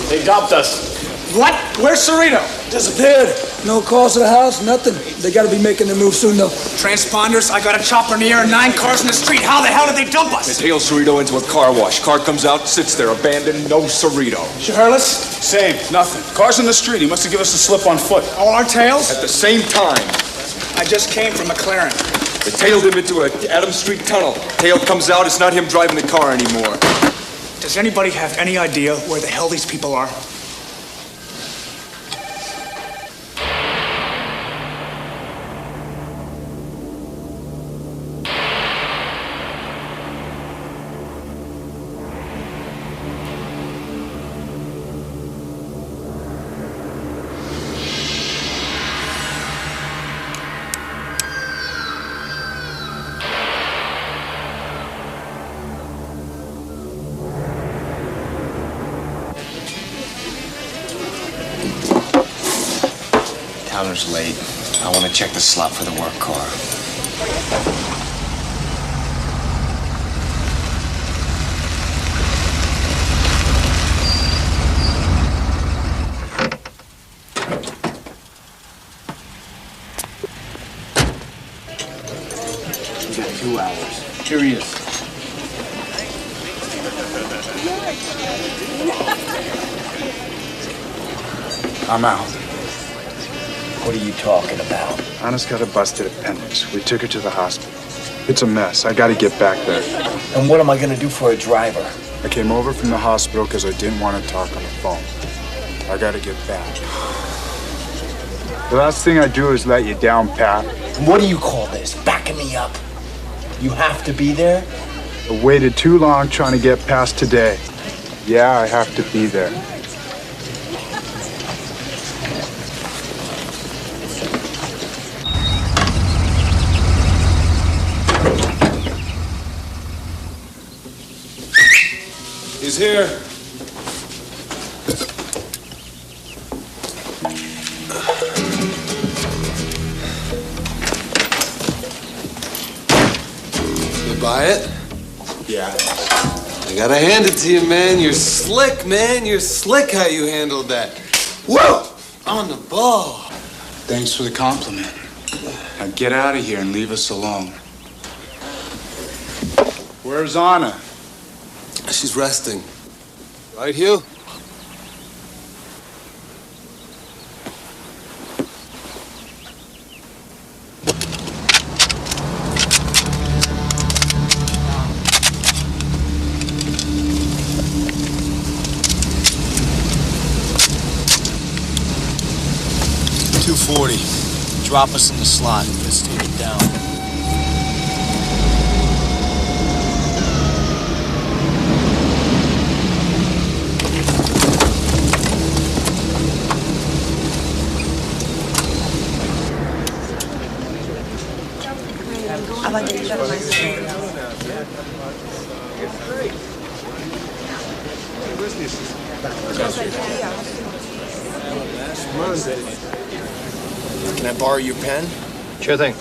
Speaker 17: They dumped us. What? Where's Cerrito?
Speaker 10: Disappeared. No calls to the house, nothing. They gotta be making the move soon, though.
Speaker 17: Transponders, I got a chopper in the air and 9 cars in the street. How the hell did they dump us?
Speaker 5: They tail Cerrito into a car wash. Car comes out, sits there, abandoned, no Cerrito.
Speaker 17: Shirless? Same, nothing. Cars in the street. He must have given us a slip on foot. All our tails?
Speaker 5: At the same time.
Speaker 17: I just came from McLaren.
Speaker 5: They tailed him into an Adams Street tunnel. Tail comes out, it's not him driving the car anymore.
Speaker 17: Does anybody have any idea where the hell these people are?
Speaker 22: Towner's late. I want to check the slot for the work car. You got 2 hours.
Speaker 18: Here he is. I'm out.
Speaker 22: What are you talking about?
Speaker 17: Anna's got a busted appendix. We took her to the hospital. It's a mess. I gotta get back there.
Speaker 22: And what am I gonna do for a driver?
Speaker 17: I came over from the hospital because I didn't want to talk on the phone. I gotta get back. The last thing I do is let you down, Pat.
Speaker 22: What do you call this? Backing me up? You have to be there?
Speaker 17: I waited too long trying to get past today. Yeah, I have to be there.
Speaker 3: He's here. You buy it?
Speaker 17: Yeah.
Speaker 3: I gotta hand it to you, man. You're slick, man. You're slick how you handled that. Whoa! On the ball.
Speaker 17: Thanks for the compliment. Now get out of here and leave us alone. Where's Anna?
Speaker 3: She's resting. Right, Hugh?
Speaker 22: $240. Drop us in the slot. Let's take it down. Can I borrow your pen?
Speaker 16: Sure thing.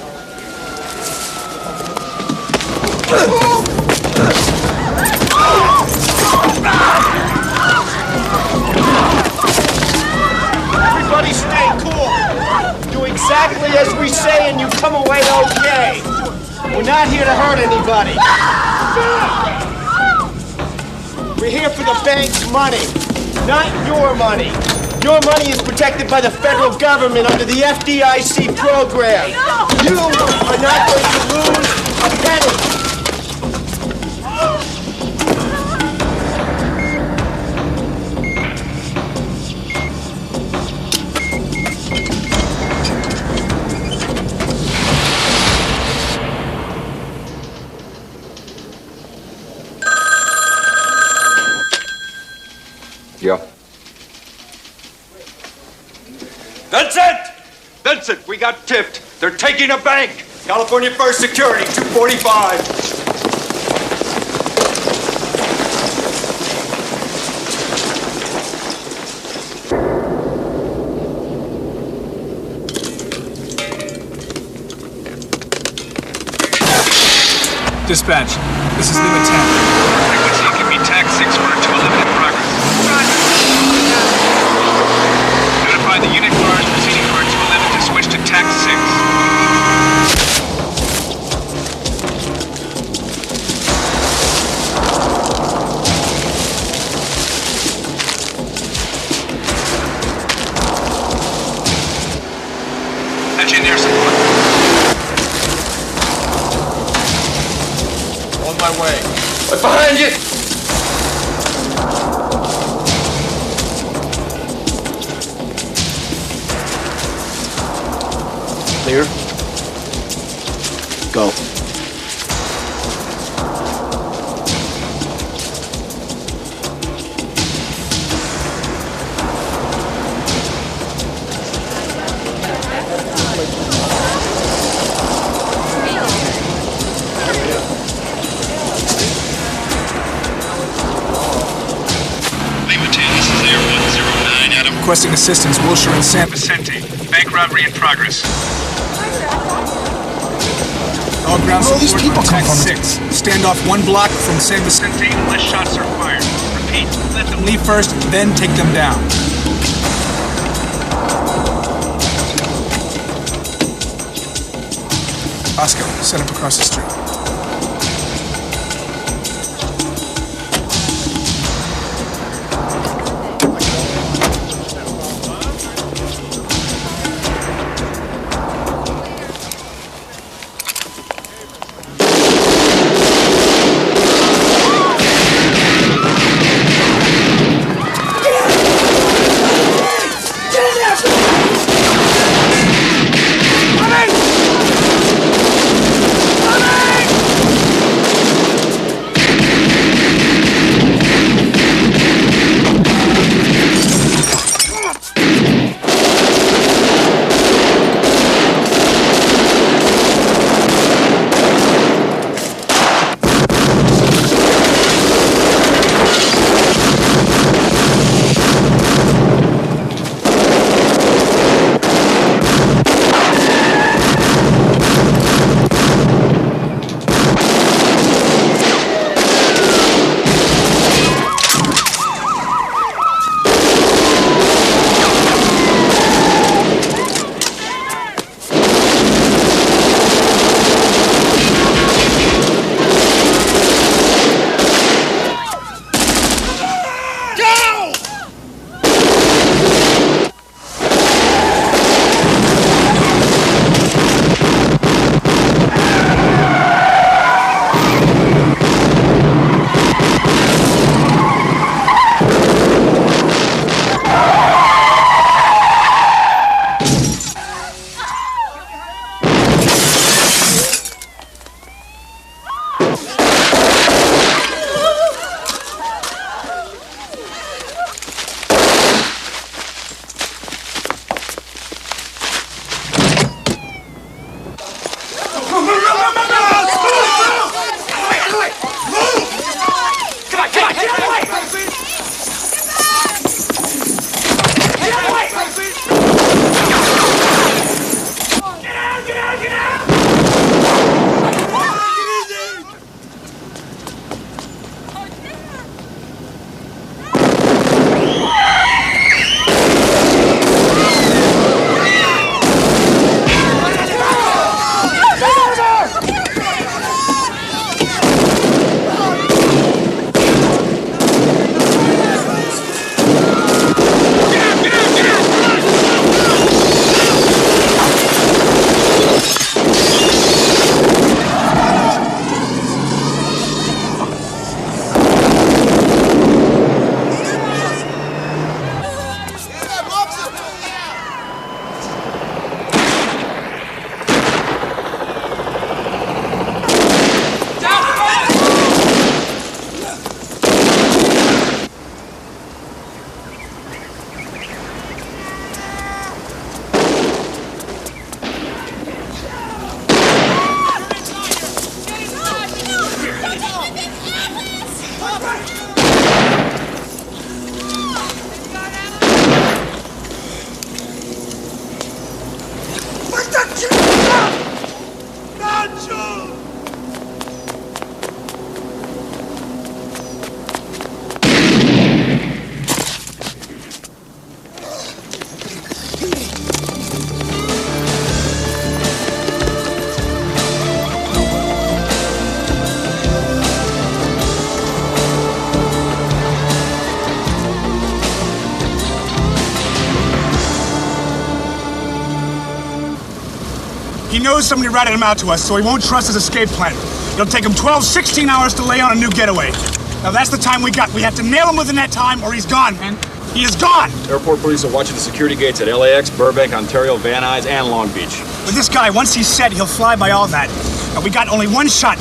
Speaker 22: Everybody stay cool. Do exactly as we say and you come away okay. We're not here to hurt anybody. We're here for the bank's money, not your money. Your money is protected by the federal government under the FDIC program. You are not going to lose a penny.
Speaker 5: Yeah.
Speaker 8: Vincent, we got tipped. They're taking a bank. California First Security, 245.
Speaker 6: Dispatch, this is Lima 10.
Speaker 1: Frequency can be TAC 6 for 211 in progress. Notify the unit cars proceeding for 211 to switch to TAC 6. Engineer support.
Speaker 8: On my way. Right behind you!
Speaker 22: Clear? Go.
Speaker 6: Requesting assistance, Wilshire and San Vicente. Bank robbery in progress. All ground support on TAC 6. Stand off 1 block from San Vicente unless shots are fired. Repeat, let them leave first, then take them down. Oscar, set up across the street. knows somebody ratted him out to us, so he won't trust his escape plan. It'll take him 12, 16 hours to lay on a new getaway. Now that's the time we got. We have to nail him within that time or he's gone, man. He is gone!
Speaker 1: Airport police are watching the security gates at LAX, Burbank, Ontario, Van Nuys, and Long Beach.
Speaker 6: With this guy, once he's set, he'll fly by all that. And we got only one shot.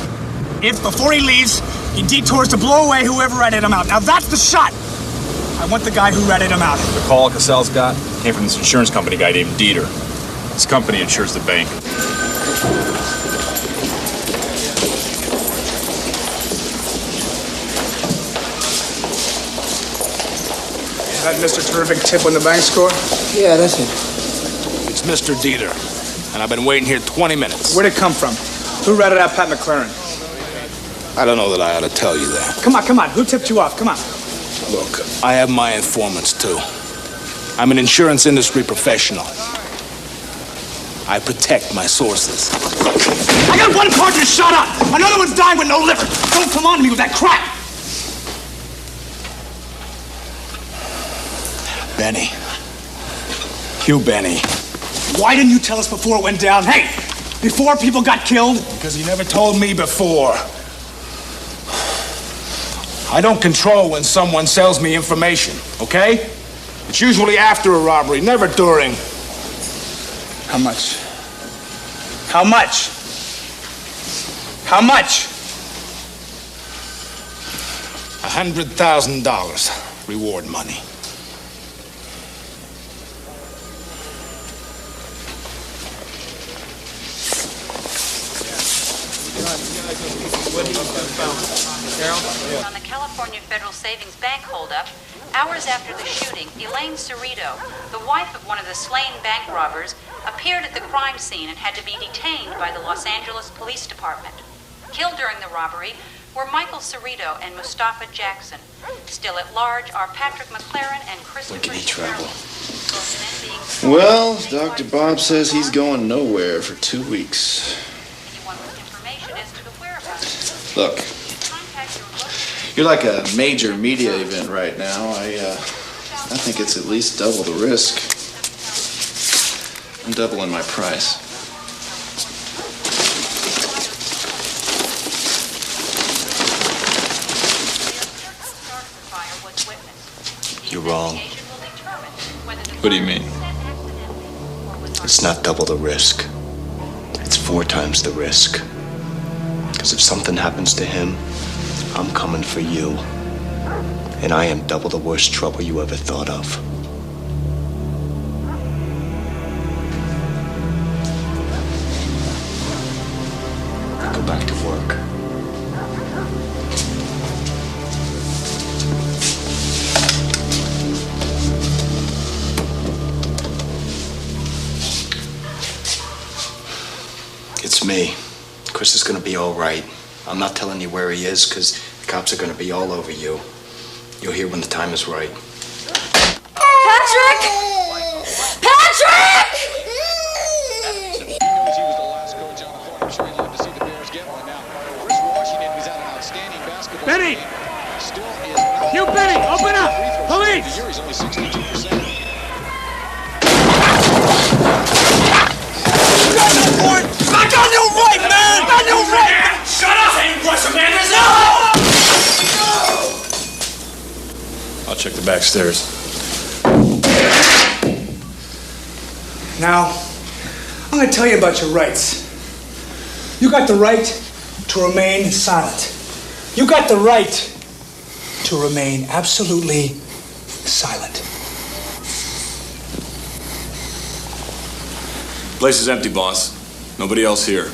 Speaker 6: If, before he leaves, he detours to blow away whoever ratted him out. Now that's the shot! I want the guy who ratted him out.
Speaker 1: The call Cassell's got came from this insurance company guy named Dieter. This company insures the bank.
Speaker 6: Is that Mr. Terrific tip on the bank score?
Speaker 13: Yeah, that's it.
Speaker 9: It's Mr. Dieter, and I've been waiting here 20 minutes.
Speaker 6: Where'd it come from? Who ratted out Pat McLaren?
Speaker 9: I don't know that I ought to tell you that.
Speaker 6: Come on. Who tipped you off? Come on.
Speaker 9: Look, I have my informants, too. I'm an insurance industry professional. I protect my sources.
Speaker 6: I got one cartridge shot up! Another one's dying with no liver! Don't come on to me with that crap!
Speaker 9: Benny. Hugh Benny.
Speaker 6: Why didn't you tell us before it went down? Hey! Before people got killed?
Speaker 9: Because you never told me before. I don't control when someone sells me information, okay? It's usually after a robbery, never during.
Speaker 6: How much? How much? How much?
Speaker 9: $100,000 reward money.
Speaker 4: On the California Federal Savings Bank holdup, hours after the shooting, Elaine Cerrito, the wife of one of the slain bank robbers, appeared at the crime scene and had to be detained by the Los Angeles Police Department. Killed during the robbery were Michael Cerrito and Mustafa Jackson. Still at large are Patrick McLaren and Christopher.
Speaker 15: When can he travel? Well, Dr. Bob says he's going nowhere for 2 weeks. Look, you're like a major media event right now. I think it's at least double the risk. I'm doubling my price.
Speaker 16: You're wrong.
Speaker 15: What do you mean?
Speaker 16: It's not double the risk. It's 4 times the risk. Because if something happens to him, I'm coming for you. And I am double the worst trouble you ever thought of. Go back to work. It's me. Chris is gonna be all right. I'm not telling you where he is because the cops are gonna be all over you. You'll hear when the time is right.
Speaker 23: Patrick! Patrick!
Speaker 6: Benny! You, Benny! Open up! Police! Back on your right, man! Back on your right! Shut up! Ain't Russia, man!
Speaker 1: I'll check the back stairs.
Speaker 6: Now, I'm going to tell you about your rights. You got the right to remain silent. You got the right to remain absolutely silent.
Speaker 1: Place is empty, boss. Nobody else here.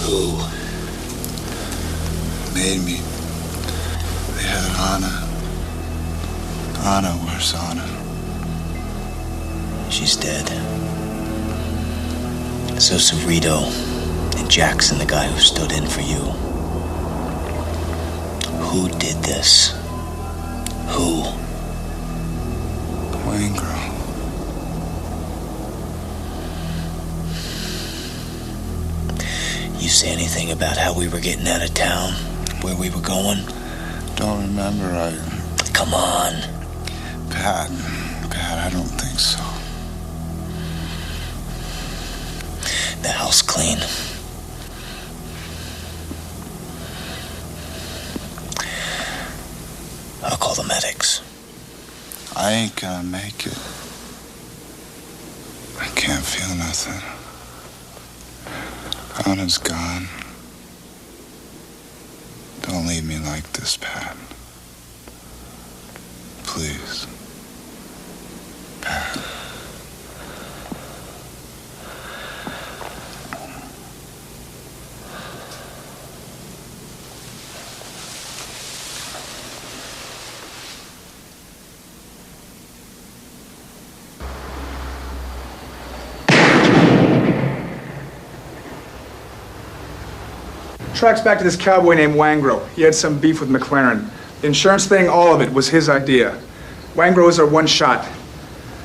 Speaker 14: Who? Made me. They had Anna. Anna, where's Anna?
Speaker 13: She's dead. So Cerrito and Jackson, the guy who stood in for you. Who did this? Who?
Speaker 14: Waingro.
Speaker 13: You say anything about how we were getting out of town? Where we were going?
Speaker 14: Don't remember.
Speaker 13: Come on.
Speaker 14: Pat, I don't think so.
Speaker 13: The house clean. I'll call the medics.
Speaker 14: I ain't gonna make it. I can't feel nothing. Anna's gone. Don't leave me like this, Pat. Please. Pat.
Speaker 6: Tracks back to this cowboy named Waingro. He had some beef with McLaren. The insurance thing, all of it, was his idea. Waingro is our one shot.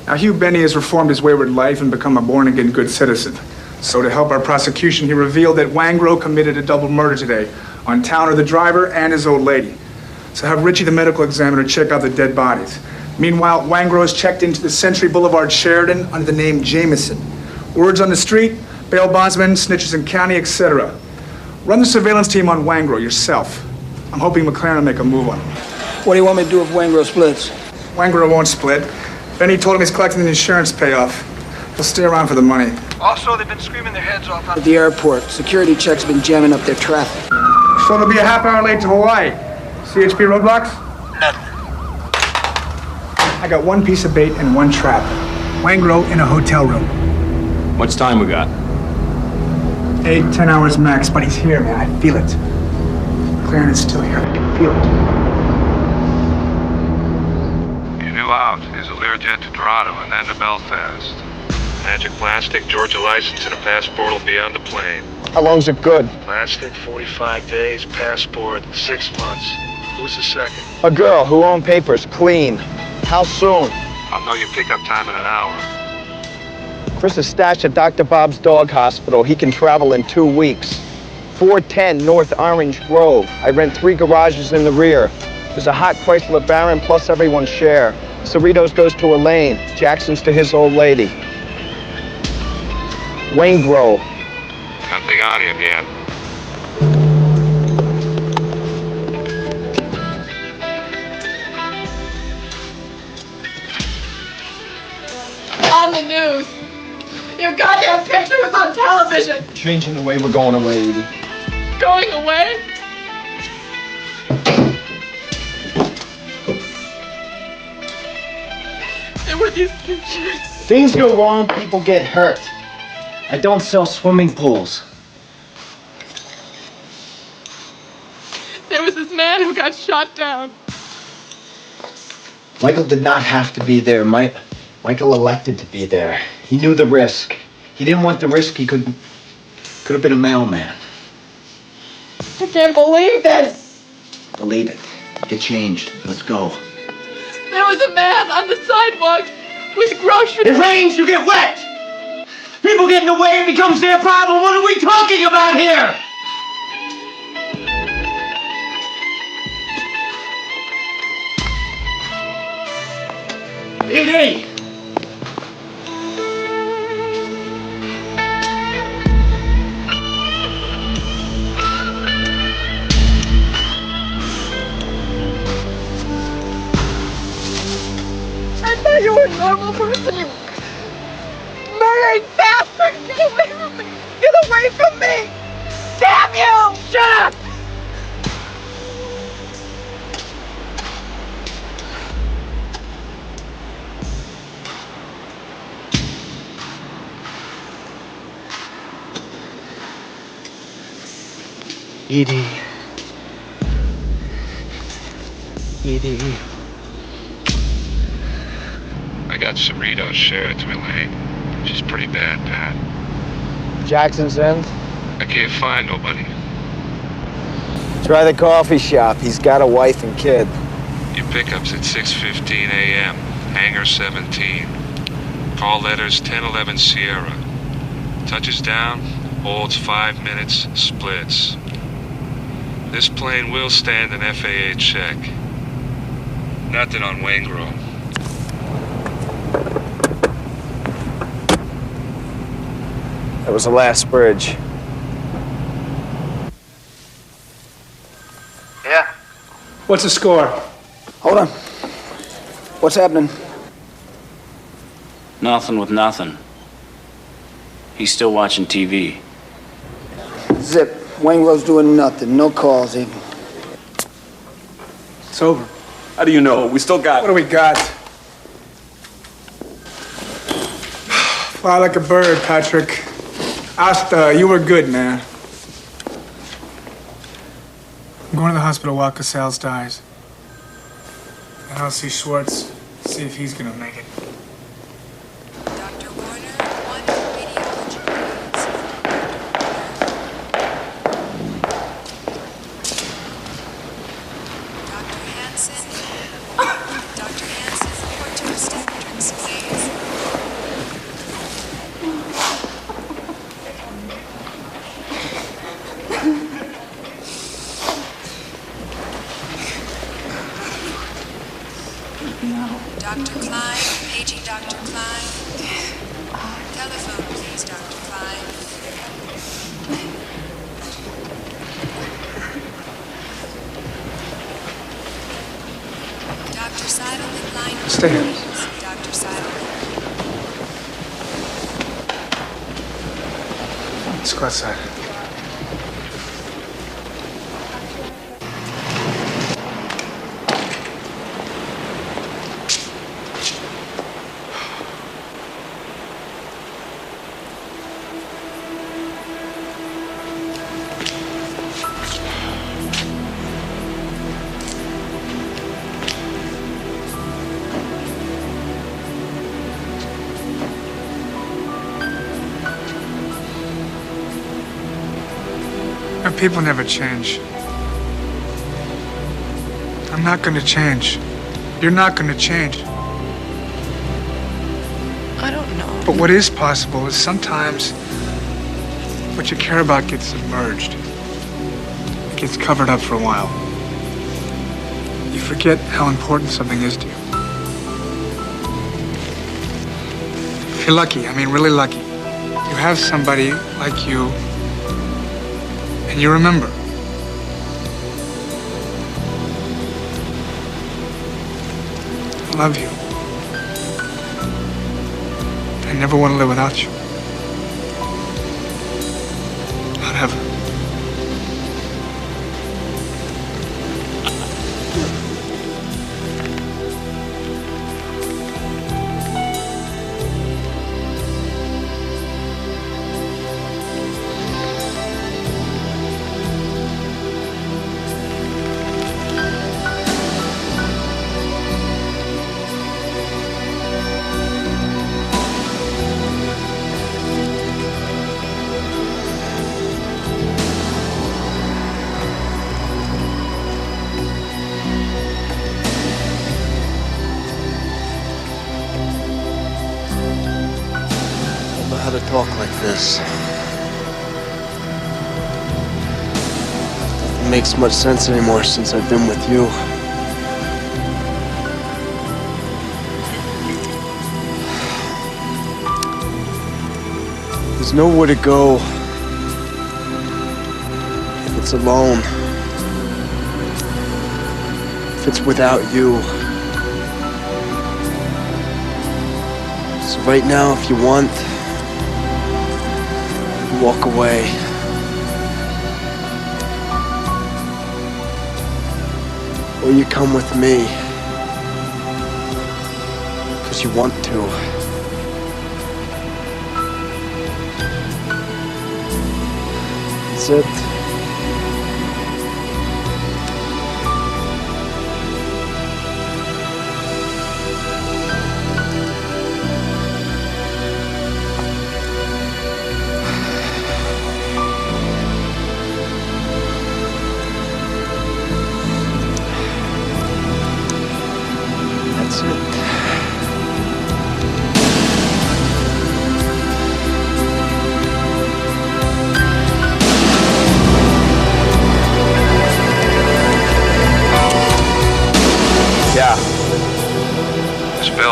Speaker 6: Now, Hugh Benny has reformed his wayward life and become a born-again good citizen. So to help our prosecution, he revealed that Waingro committed a double murder today on Towner, the driver, and his old lady. So have Richie, the medical examiner, check out the dead bodies. Meanwhile, Waingro has checked into the Century Boulevard Sheridan under the name Jameson. Words on the street, bail bondsmen, snitches in county, etc. Run the surveillance team on Waingro yourself. I'm hoping McLaren will make a move on him.
Speaker 10: What do you want me to do if Waingro splits?
Speaker 6: Waingro won't split. Benny told him he's collecting the insurance payoff. He'll stay around for the money.
Speaker 10: Also, they've been screaming their heads off at the airport. Security checks have been jamming up their traffic.
Speaker 6: So they'll be a half hour late to Hawaii. CHP roadblocks? I got one piece of bait and one trap. Waingro in a hotel room.
Speaker 1: Much time we got?
Speaker 6: 8-10 hours max, but he's here, man. I feel it. McLaren is still here. I can feel it.
Speaker 11: You knew out is a Learjet to Toronto and then to Belfast. Magic plastic, Georgia license, and a passport will be on the plane.
Speaker 22: How long's it good?
Speaker 11: Plastic, 45 days, passport, 6 months. Who's the second?
Speaker 22: A girl who owned papers, clean. How soon?
Speaker 11: I'll know your pickup time in an hour.
Speaker 22: Chris is stashed at Dr. Bob's dog hospital. He can travel in 2 weeks. 410 North Orange Grove. I rent 3 garages in the rear. There's a hot Chrysler Baron plus everyone's share. Cerritos goes to Elaine. Jackson's to his old lady. Waingro.
Speaker 11: Nothing on him yet.
Speaker 23: On the news. Your goddamn picture was on television.
Speaker 22: Changing the way we're going away, Edie.
Speaker 23: Going away? There were these pictures.
Speaker 13: Things go wrong, people get hurt. I don't sell swimming pools.
Speaker 23: There was this man who got shot down.
Speaker 13: Michael did not have to be there. Michael elected to be there. He knew the risk. He didn't want the risk. He could have been a mailman.
Speaker 23: I can't believe this.
Speaker 13: Believe it. Get changed. Let's go.
Speaker 23: There was a man on the sidewalk with groceries.
Speaker 13: It rains, you get wet! People get in the way, it becomes their problem. What are we talking about here? Edie!
Speaker 23: I thought you were a normal person, you murdering bastard! Get away from me! Get away from me! Damn you! Shut up!
Speaker 13: Edie. Edie.
Speaker 11: I got Cerrito shared to Elaine. She's pretty bad, Pat.
Speaker 10: Jackson's End?
Speaker 11: I can't find nobody.
Speaker 10: Try the coffee shop. He's got a wife and kid.
Speaker 11: Your pickup's at 6:15 a.m. Hangar 17. Call letters 1011 Sierra. Touches down, holds 5 minutes, splits. This plane will stand an FAA check. Nothing on Waingro.
Speaker 10: That was the last bridge.
Speaker 6: Yeah. What's the score?
Speaker 10: Hold on. What's happening?
Speaker 12: Nothing with nothing. He's still watching TV.
Speaker 10: Zip. Waingro's doing nothing. No calls even.
Speaker 6: It's over.
Speaker 5: How do you know? We still got...
Speaker 6: What do we got? Fly like a bird, Patrick. Asta, you were good, man. I'm going to the hospital while Casals dies. And I'll see Schwartz, see if he's gonna make it.
Speaker 19: Dr. Klein, paging Dr. Klein. Telephone, please, Dr. Klein. Dr. Seidelman, line.
Speaker 6: Stay here.
Speaker 19: Please, Dr. Seidelman.
Speaker 6: Let's go outside. And people never change. I'm not gonna change. You're not gonna change.
Speaker 2: I don't know.
Speaker 6: But what is possible is sometimes what you care about gets submerged. It gets covered up for a while. You forget how important something is to you. If you're lucky, I mean really lucky, you have somebody like you, and you remember. I love you. I never want to live without you. Not ever.
Speaker 7: How to talk like this. It makes much sense anymore since I've been with you. There's nowhere to go if it's alone. If it's without you. So right now, if you want, walk away. Or you come with me. Because you want to. That's it.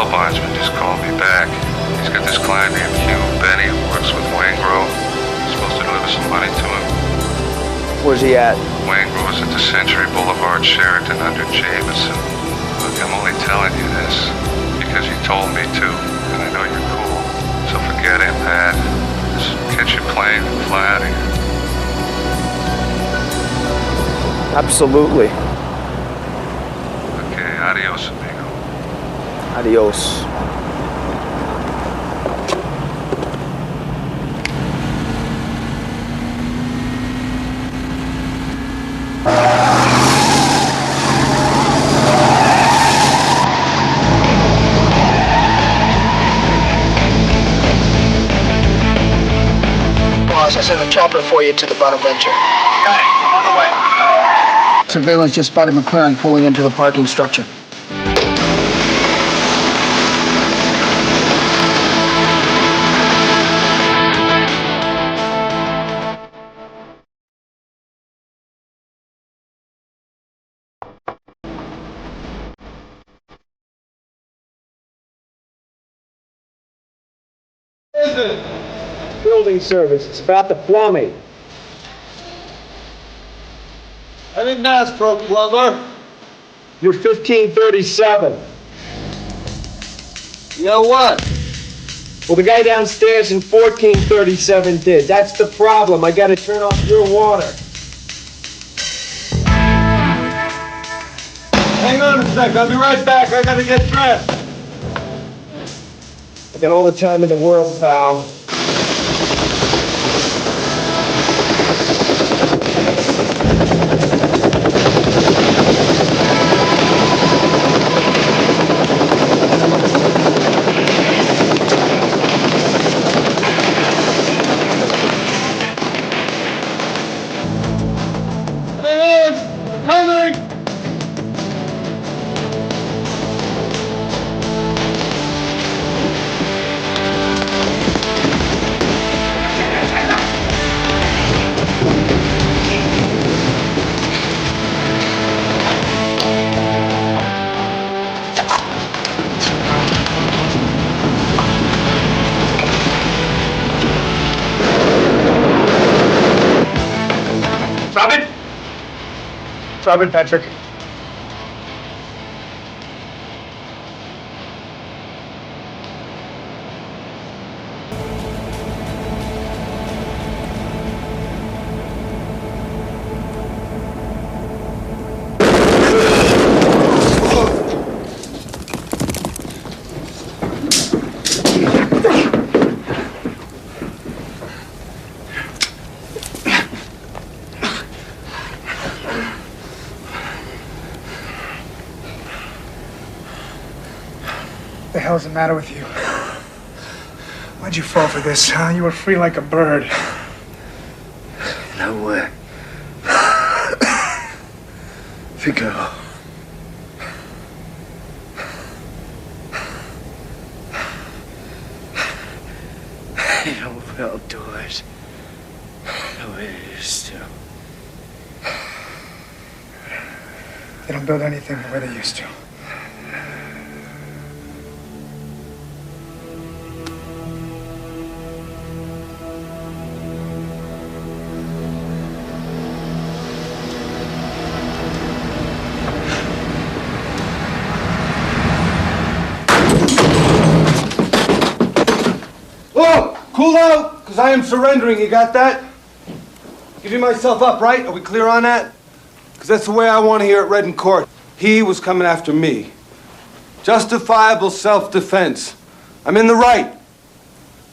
Speaker 11: bail bondsman just called me back. He's got this client named Hugh Benny who works with Wangro. He's supposed to deliver some money to him.
Speaker 16: Where's he at?
Speaker 11: Wangro's at the Century Boulevard Sheraton under Jameson. Look, I'm only telling you this because you told me to, and I know you're cool. So forget it, Pat. Just catch your plane and fly out of here.
Speaker 16: Absolutely.
Speaker 11: Okay, adios, amigo.
Speaker 16: Adios.
Speaker 18: Boss, I sent a chopper for you to the Bonaventure.
Speaker 6: Got it. I'm on the way.
Speaker 18: Surveillance just spotted McLaren pulling into the parking structure.
Speaker 10: Building service. It's about the plumbing.
Speaker 3: I didn't ask for a plumber.
Speaker 10: You're 1537.
Speaker 3: You know what?
Speaker 10: Well, the guy downstairs in 1437 did. That's the problem. I gotta turn off your water.
Speaker 3: Hang on a sec. I'll be right back. I gotta get dressed.
Speaker 10: I got all the time in the world, pal.
Speaker 3: Coming!
Speaker 6: Drop it, Patrick. What the hell's the matter with you? Why'd you fall for this, huh? You were free like a bird.
Speaker 18: No way. Ficha. I will do it. The way it used to.
Speaker 6: They don't build anything the way they used to.
Speaker 3: Cool out, because I am surrendering. You got that? Giving myself up, right? Are we clear on that? Because that's the way I want to hear it read in court. He was coming after me. Justifiable self-defense. I'm in the right.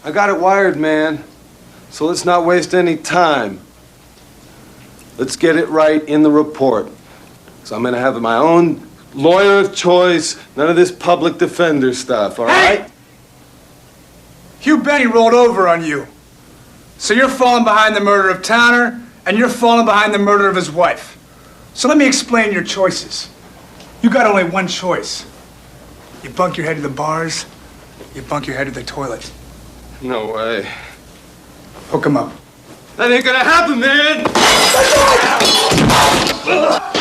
Speaker 3: I got it wired, man. So let's not waste any time. Let's get it right in the report. So I'm going to have my own lawyer of choice. None of this public defender stuff, all right?
Speaker 6: Hugh Benny rolled over on you. So you're falling behind the murder of Towner, and you're falling behind the murder of his wife. So let me explain your choices. You got only one choice. You bunk your head to the bars, you bunk your head to the toilet.
Speaker 3: No way.
Speaker 6: Hook him up.
Speaker 3: That ain't gonna happen, man!
Speaker 6: Let's go!
Speaker 18: 「
Speaker 3: Ugh. 」
Speaker 18: « 」 « 」 « 」 « 」 « 」 « 」 « 」 « 」 « 」 « 」 « 」 « 」 « 」 « 」 « 」 « 」 « 」 « 」 « 」 « 」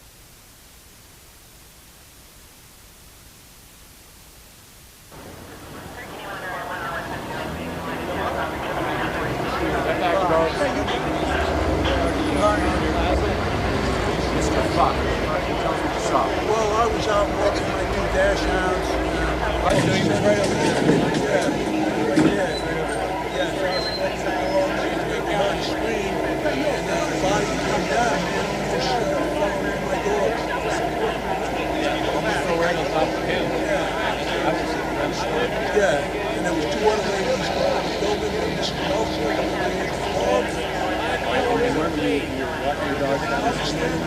Speaker 18: « 」 « 」
Speaker 17: Fuck. What's up?
Speaker 20: Well, I was out walking my new dash hounds.
Speaker 17: I knew you was right over here.
Speaker 20: Yeah, so I was walking along behind the screen, and the body came down, man. It was following in my dog.
Speaker 17: Almost right on top of him.
Speaker 20: Yeah, and there was two other ladies going in the building, and Mr. Nelson, and the dog.
Speaker 17: And where were you? You were walking your dog down the street?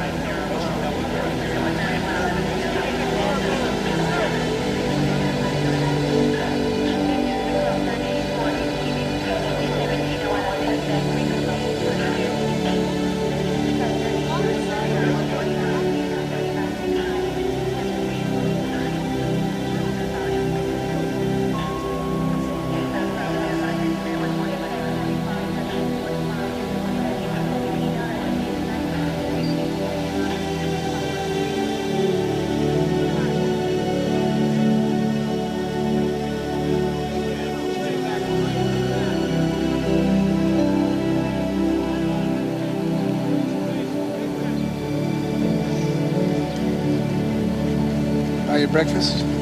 Speaker 6: Breakfast?